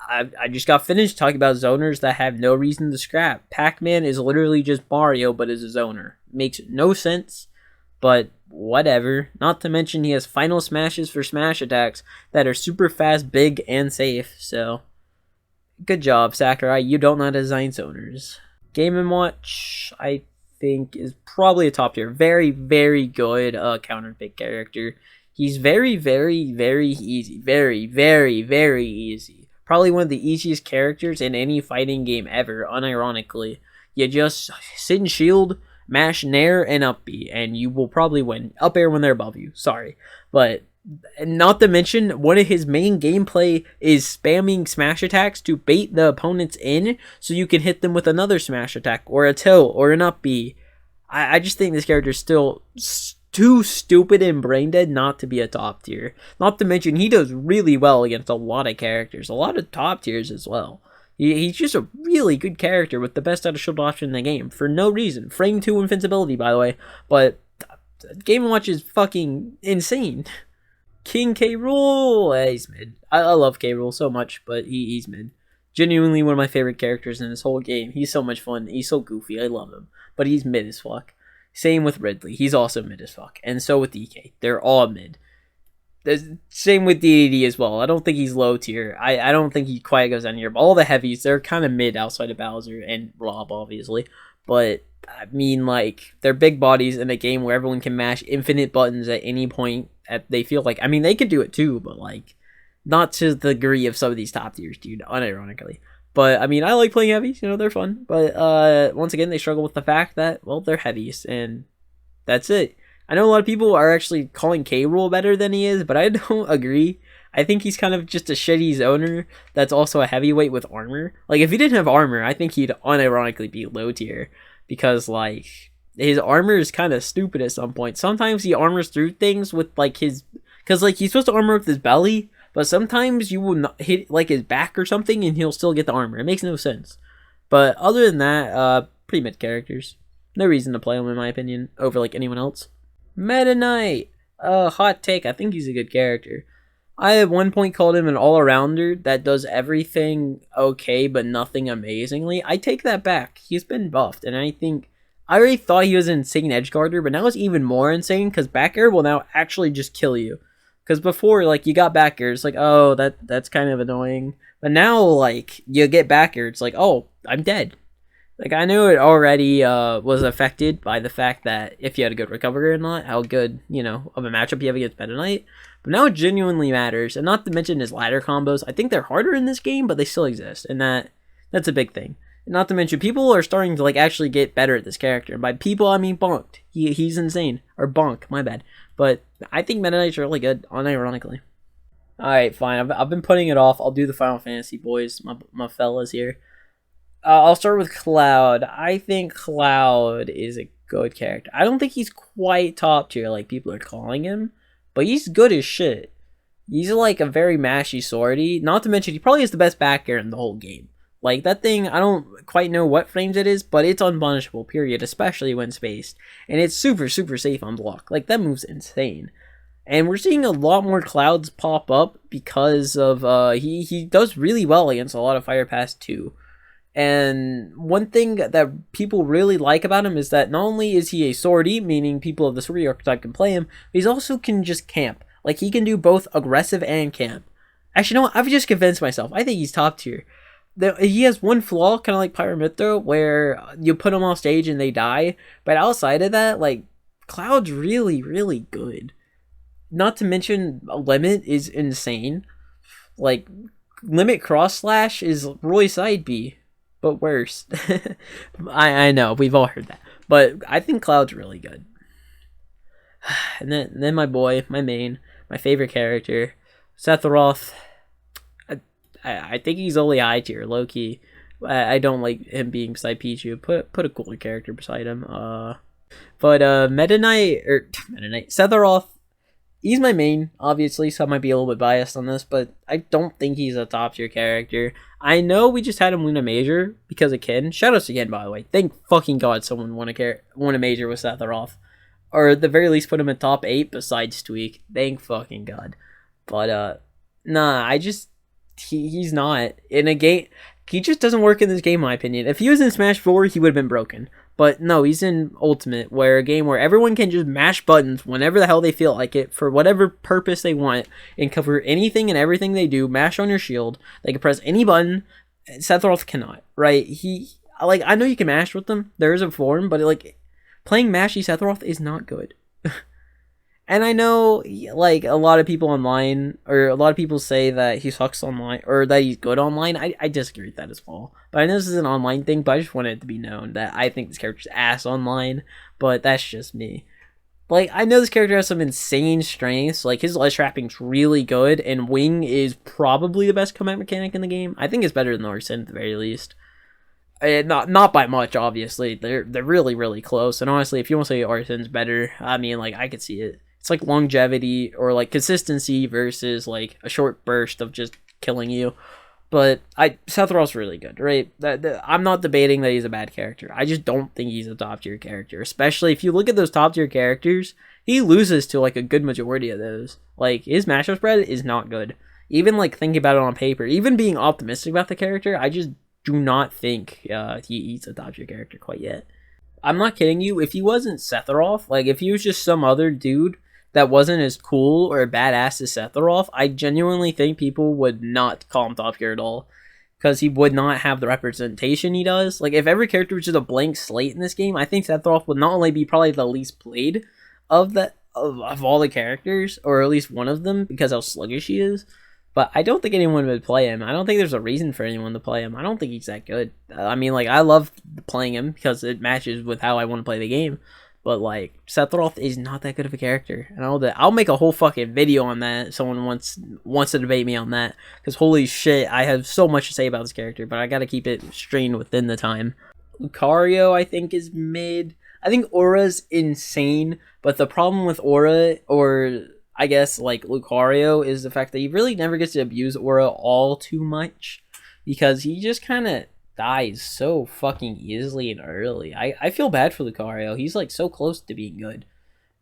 I just got finished talking about zoners that have no reason to scrap. Pac-Man is literally just Mario, but is a zoner. Makes no sense, but whatever. Not to mention he has final smashes for smash attacks that are super fast, big, and safe, so... Good job, Sakurai. You don't know how to design zoners. Game & Watch, I think, is probably a top tier. Very, very good counter pick character. He's very, very, very easy. Very, very, very easy. Probably one of the easiest characters in any fighting game ever, unironically. You just sit and shield, mash Nair and up B, and you will probably win. Up air when they're above you. Sorry. But... not to mention, one of his main gameplay is spamming smash attacks to bait the opponents in so you can hit them with another smash attack or a tilt or an up B. I just think this character is still too stupid and brain dead not to be a top tier. Not to mention, he does really well against a lot of characters, a lot of top tiers as well. He's just a really good character with the best out of shield option in the game for no reason. Frame 2 invincibility, by the way, but Game & Watch is fucking insane. King K. Rool, he's mid. I love K. Rool so much, but he's mid. Genuinely one of my favorite characters in this whole game. He's so much fun. He's so goofy. I love him. But he's mid as fuck. Same with Ridley. He's also mid as fuck. And so with DK. They're all mid. Same with DDD as well. I don't think he's low tier. I don't think he quite goes down here. But all the heavies, they're kind of mid outside of Bowser and Rob, obviously. But, I mean, like, they're big bodies in a game where everyone can mash infinite buttons at any point they feel like. I mean, they could do it too, but, like, not to the degree of some of these top tiers, dude, unironically. But, I mean, I like playing heavies, you know, they're fun. But, once again, they struggle with the fact that, well, they're heavies, and that's it. I know a lot of people are actually calling K. Rool better than he is, but I don't agree. I think he's kind of just a shitty zoner that's also a heavyweight with armor. Like, if he didn't have armor, I think he'd unironically be low tier. Because, like, his armor is kind of stupid at some point. Sometimes he armors through things with, like, his... Because, like, he's supposed to armor with his belly, but sometimes you will not hit, like, his back or something, and he'll still get the armor. It makes no sense. But other than that, pretty mid characters. No reason to play him in my opinion over like anyone else. Meta Knight, hot take. I think he's a good character. I at one point called him an all-arounder that does everything okay but nothing amazingly. I take that back. He's been buffed, and I think I already thought he was an insane edge guarder, but now it's even more insane because back air will now actually just kill you. Because before, like, you got back air, it's like, oh, that's kind of annoying. But now, like, you get back air, it's like, oh, I'm dead. Like, I knew it already was affected by the fact that if you had a good recovery or not, how good, of a matchup you have against Meta Knight. But now it genuinely matters, and not to mention his ladder combos. I think they're harder in this game, but they still exist, and that's a big thing. And not to mention, people are starting to like actually get better at this character. And by people, I mean Bonked. He's insane. Or Bonk, my bad. But I think Meta Knight's really good, unironically. Alright, fine. I've been putting it off. I'll do the Final Fantasy boys, my fellas here. I'll start with Cloud. I think Cloud is a good character. I don't think he's quite top tier like people are calling him. But he's good as shit. He's like a very mashy swordy. Not to mention, he probably has the best back air in the whole game. Like, that thing, I don't quite know what frames it is, but it's unpunishable, period. Especially when spaced. And it's super, super safe on block. Like, that move's insane. And we're seeing a lot more Clouds pop up because of, he does really well against a lot of Fire Pass 2. And one thing that people really like about him is that not only is he a swordy, meaning people of the swordy archetype can play him, but he also can just camp. Like, he can do both aggressive and camp. Actually, you know what? I've just convinced myself. I think he's top tier. He has one flaw, kind of like Pyramithro, where you put him off stage and they die. But outside of that, like, Cloud's really, really good. Not to mention, Limit is insane. Like, Limit Cross Slash is Roy Side B. But worse. I know, we've all heard that. But I think Cloud's really good. And then my boy, my main, my favorite character, Sephiroth. I think he's only high tier, low key. I don't like him being beside Pichu. Put a cooler character beside him. But Meta Knight, Sephiroth. He's my main, obviously, so I might be a little bit biased on this, but I don't think he's a top tier character. I know we just had him win a major because of Ken. Shoutouts to Ken, by the way. Thank fucking God someone won a major with Sephiroth. Or at the very least put him in top 8 besides Tweak. Thank fucking God. But, nah, he's not. In a game, he just doesn't work in this game, in my opinion. If he was in Smash 4, he would have been broken. But no, he's in Ultimate, where a game where everyone can just mash buttons whenever the hell they feel like it, for whatever purpose they want, and cover anything and everything they do, mash on your shield. They can press any button. Sephiroth cannot, right? I know you can mash with them. There is a form, but playing mashy Sephiroth is not good. And I know, like, a lot of people online, or a lot of people say that he sucks online, or that he's good online. I disagree with that as well. But I know this is an online thing, but I just wanted it to be known that I think this character's ass online, but that's just me. Like, I know this character has some insane strengths, like, his ledge trapping's really good, and Wing is probably the best combat mechanic in the game. I think it's better than Orson at the very least. Not by much, obviously. They're really, really close, and honestly, if you want to say Arson's better, I mean, like, I could see it. It's like longevity or like consistency versus like a short burst of just killing you. But Sephiroth's really good, right? I'm not debating that he's a bad character. I just don't think he's a top tier character. Especially if you look at those top tier characters, he loses to like a good majority of those. Like, his matchup spread is not good. Even like thinking about it on paper, even being optimistic about the character, I just do not think he's a top tier character quite yet. I'm not kidding you. If he wasn't Sephiroth, like if he was just some other dude that wasn't as cool or badass as Sephiroth, I genuinely think people would not call him top tier at all. Because he would not have the representation he does. Like, if every character was just a blank slate in this game, I think Sephiroth would not only be probably the least played of all the characters, or at least one of them, because how sluggish he is. But I don't think anyone would play him. I don't think there's a reason for anyone to play him. I don't think he's that good. I mean, like, I love playing him because it matches with how I want to play the game. But, like, Sephiroth is not that good of a character. And I'll make a whole fucking video on that if someone wants to debate me on that. Because, holy shit, I have so much to say about this character. But I gotta keep it strained within the time. Lucario, I think, is mid. I think Aura's insane. But the problem with Aura, or I guess, like, Lucario, is the fact that he really never gets to abuse Aura all too much. Because he just kind of dies so fucking easily and early. I feel bad for Lucario. He's like so close to being good.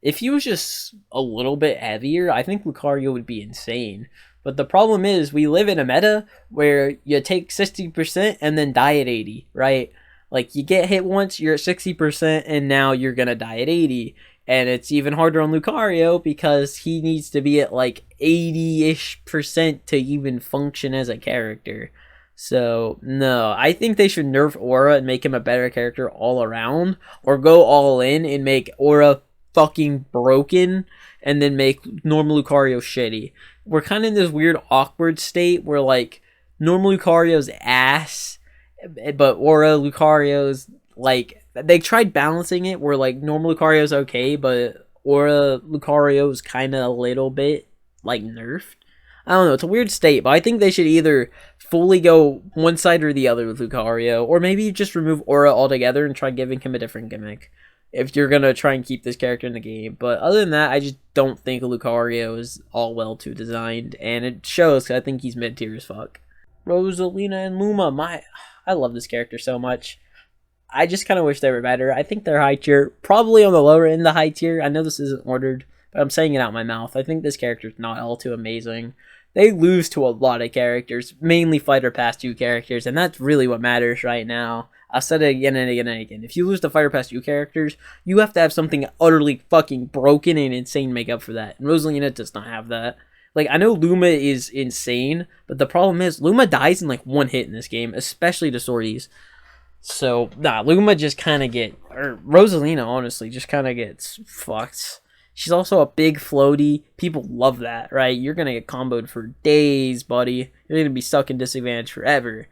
If he was just a little bit heavier, I think Lucario would be insane. But the problem is, we live in a meta where you take 60% and then die at 80, right? Like, you get hit once, you're at 60%, and now you're gonna die at 80. And it's even harder on Lucario because he needs to be at like 80-ish% to even function as a character. So, no, I think they should nerf Aura and make him a better character all around, or go all in and make Aura fucking broken and then make normal Lucario shitty. We're kind of in this weird awkward state where like normal Lucario's ass, but Aura Lucario's like, they tried balancing it where like normal Lucario's okay, but Aura Lucario's kind of a little bit like nerfed. I don't know, it's a weird state, but I think they should either fully go one side or the other with Lucario, or maybe just remove Aura altogether and try giving him a different gimmick if you're gonna try and keep this character in the game. But other than that, I just don't think Lucario is all well too designed, and it shows, 'cause I think he's mid-tier as fuck. Rosalina and Luma, I love this character so much. I just kind of wish they were better. I think they're high tier, probably on the lower end of the high tier. I know this isn't ordered, but I'm saying it out my mouth. I think this character's not all too amazing. They lose to a lot of characters, mainly Fighter Pass 2 characters, and that's really what matters right now. I'll said it again and again and again. If you lose to Fighter Pass 2 characters, you have to have something utterly fucking broken and insane to make up for that. And Rosalina does not have that. Like, I know Luma is insane, but the problem is Luma dies in like one hit in this game, especially to Swordies. So, nah, Luma just kind of or Rosalina, honestly, just kind of gets fucked. She's also a big floaty. People love that, right? You're going to get comboed for days, buddy. You're going to be stuck in disadvantage forever.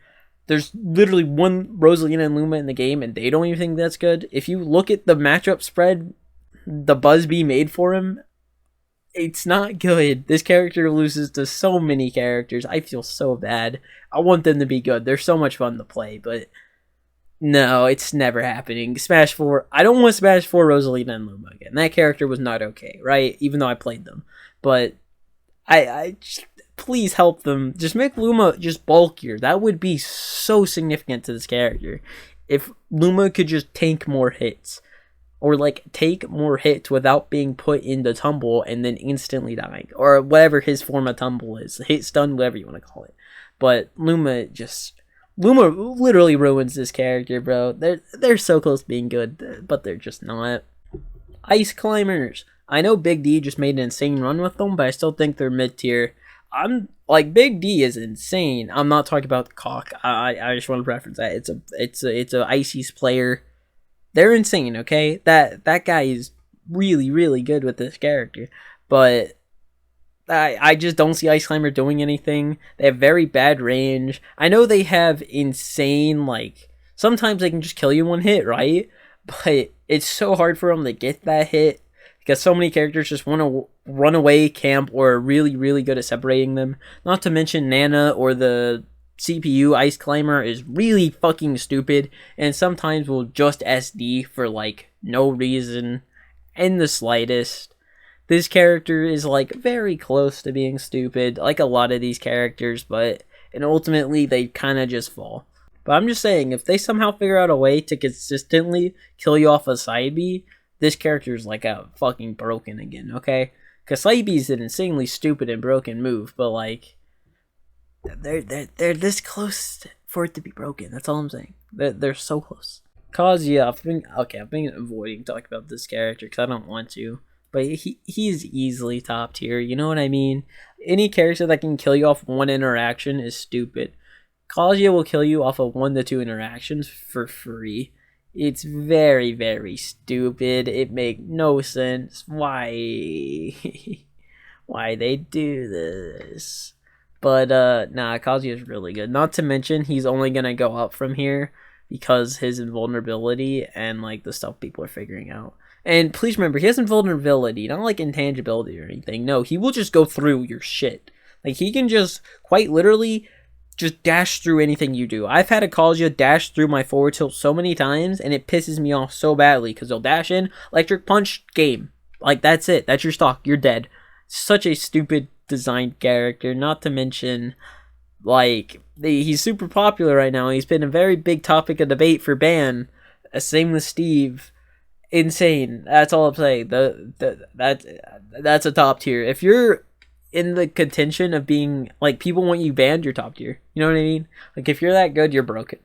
There's literally one Rosalina and Luma in the game, and they don't even think that's good. If you look at the matchup spread the Buzzbee made for him, it's not good. This character loses to so many characters. I feel so bad. I want them to be good. They're so much fun to play, but no, it's never happening. Smash 4. I don't want Smash 4 Rosalina and Luma again. That character was not okay, right? Even though I played them. But I just, please help them. Just make Luma just bulkier. That would be so significant to this character. If Luma could just tank more hits. Or like take more hits without being put into tumble and then instantly dying. Or whatever his form of tumble is. Hit, stun, whatever you want to call it. But Luma literally ruins this character, bro. They're so close to being good, but they're just not. Ice Climbers. I know Big D just made an insane run with them, but I still think they're mid-tier. I'm like, Big D is insane. I'm not talking about the cock. I just want to reference that. It's a Icy's player. They're insane, okay? That guy is really, really good with this character. But I just don't see Ice Climber doing anything. They have very bad range. I know they have insane, like, sometimes they can just kill you in one hit, right? But it's so hard for them to get that hit because so many characters just want to run away, camp, or are really, really good at separating them. Not to mention Nana or the CPU Ice Climber is really fucking stupid and sometimes will just SD for, like, no reason in the slightest. This character is, like, very close to being stupid, like a lot of these characters, and ultimately they kind of just fall. But I'm just saying, if they somehow figure out a way to consistently kill you off a side B, this character is, like, a fucking broken again, okay? Because side B is an insanely stupid and broken move, but, like, they're this close for it to be broken. That's all I'm saying. They're so close. Kazuya, I've been avoiding talking about this character because I don't want to. But he's easily top tier, you know what I mean? Any character that can kill you off one interaction is stupid. Kazuya will kill you off of 1 to 2 interactions for free. It's very, very stupid. It makes no sense why why they do this. But nah, Kazuya is really good. Not to mention he's only gonna go up from here because his invulnerability and like the stuff people are figuring out. And please remember, he has invulnerability, not like intangibility or anything. No, he will just go through your shit. Like, he can just, quite literally, just dash through anything you do. I've had a Kazuya dash through my forward tilt so many times, and it pisses me off so badly, because he'll dash in, electric punch, game. Like, that's it. That's your stock. You're dead. Such a stupid designed character, not to mention Like, he's super popular right now. He's been a very big topic of debate for ban. Same with Steve. Insane. That's all I'm saying. That's a top tier. If you're in the contention of being like, people want you banned, you're top tier. You know what I mean? Like, if you're that good, you're broken.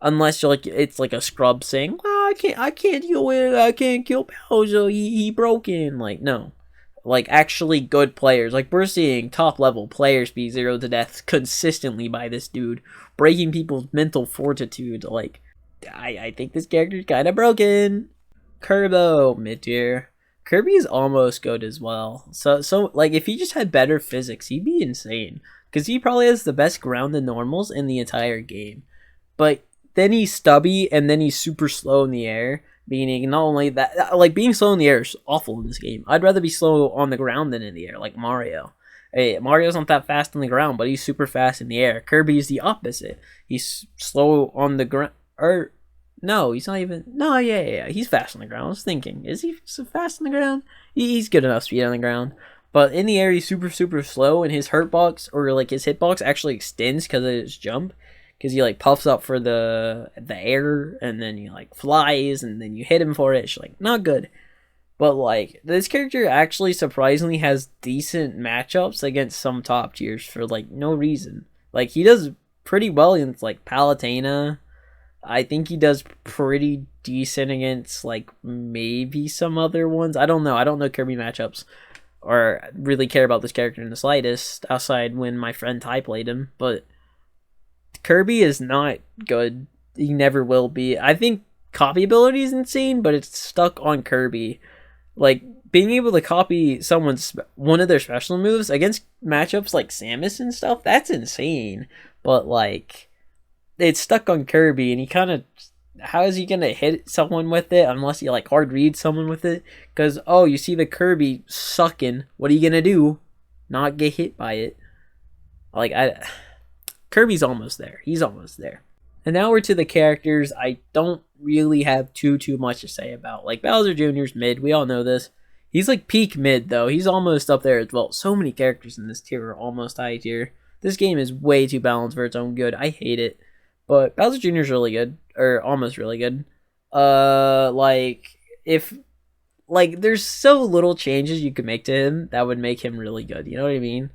Unless you're like, it's like a scrub saying, well, I can't deal with it. I can't kill Bowser. He broken. Like, no. Like, actually good players. Like, we're seeing top level players be 0 to death consistently by this dude, breaking people's mental fortitude. Like, I think this character's kind of broken. Kerbo, mid tier. Kirby is almost good as well. So like, if he just had better physics, he'd be insane. Because he probably has the best ground and normals in the entire game. But then he's stubby, and then he's super slow in the air. Meaning, not only that, like, being slow in the air is awful in this game. I'd rather be slow on the ground than in the air, like Mario. Hey, Mario's not that fast on the ground, but he's super fast in the air. Kirby's the opposite. He's slow on the ground. Or, no, he's not even... No, yeah. He's fast on the ground. I was thinking, is he so fast on the ground? He's good enough speed on the ground. But in the air, he's super, super slow, and his hurtbox, or like his hitbox, actually extends because of his jump. Because he like puffs up for the air, and then he like flies, and then you hit him for it. It's like, not good. But like, this character actually surprisingly has decent matchups against some top tiers for like no reason. Like, he does pretty well against like Palutena. I think he does pretty decent against like maybe some other ones. I don't know Kirby matchups, or really care about this character in the slightest, outside when my friend Ty played him. But Kirby is not good. He never will be. I think copy ability is insane, but it's stuck on Kirby. Like, being able to copy one of their special moves against matchups like Samus and stuff, that's insane. But like, it's stuck on Kirby, and he kind of... How is he going to hit someone with it unless he like hard read someone with it? Because, oh, you see the Kirby sucking. What are you going to do? Not get hit by it. Like, Kirby's almost there. He's almost there. And now we're to the characters I don't really have too much to say about. Like, Bowser Jr.'s mid. We all know this. He's like peak mid, though. He's almost up there as well. So many characters in this tier are almost high tier. This game is way too balanced for its own good. I hate it. But Bowser Jr. is really good. Or almost really good. There's so little changes you could make to him that would make him really good. You know what I mean?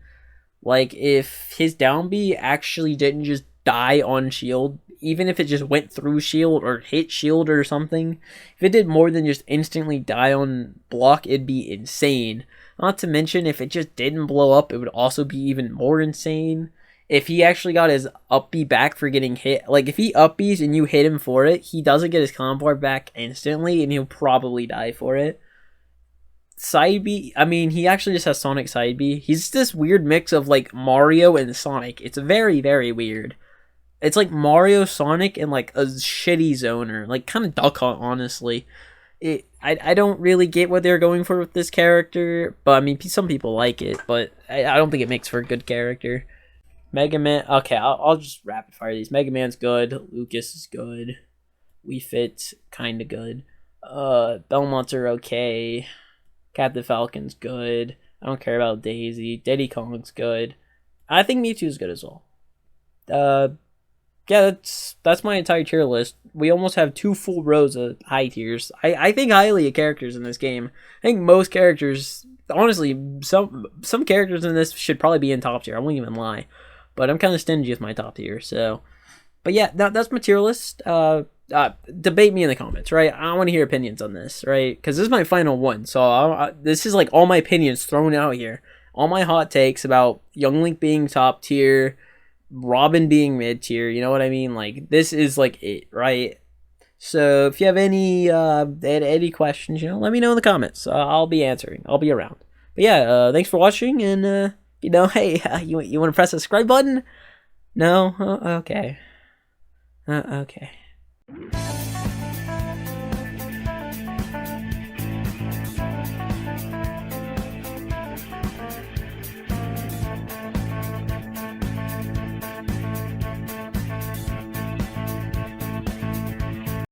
Like, if his down B actually didn't just die on shield, even if it just went through shield or hit shield or something, if it did more than just instantly die on block, it'd be insane. Not to mention, if it just didn't blow up, it would also be even more insane. If he actually got his up B back for getting hit, like, if he up Bs and you hit him for it, he doesn't get his combo back instantly, and he'll probably die for it. Side B, I mean, he actually just has Sonic Side B. He's this weird mix of like Mario and Sonic. It's very, very weird. It's like Mario, Sonic, and like a shitty zoner. Like, kind of Duck Hunt, honestly. I don't really get what they're going for with this character, but I mean, some people like it, but I don't think it makes for a good character. Mega Man, okay, I'll just rapid fire these. Mega Man's good. Lucas is good. Wii Fit, kind of good. Belmonts are okay. Captain Falcon's good. I don't care about Daisy. Diddy Kong's good. I think Mewtwo's good as well. Yeah, that's my entire tier list. We almost have 2 full rows of high tiers. I think highly of characters in this game. I think most characters, honestly, some characters in this should probably be in top tier. I won't even lie. But I'm kind of stingy with my top tier, so... But yeah, that's my tier list. Debate me in the comments, right? I want to hear opinions on this, right? Because this is my final one, so this is like all my opinions thrown out here. All my hot takes about Young Link being top tier, Robin being mid tier, you know what I mean? Like, this is like it, right? So if you have any questions, you know, let me know in the comments. I'll be answering. I'll be around. But yeah, thanks for watching, and you know, hey, you want to press the subscribe button? No? Okay. Okay.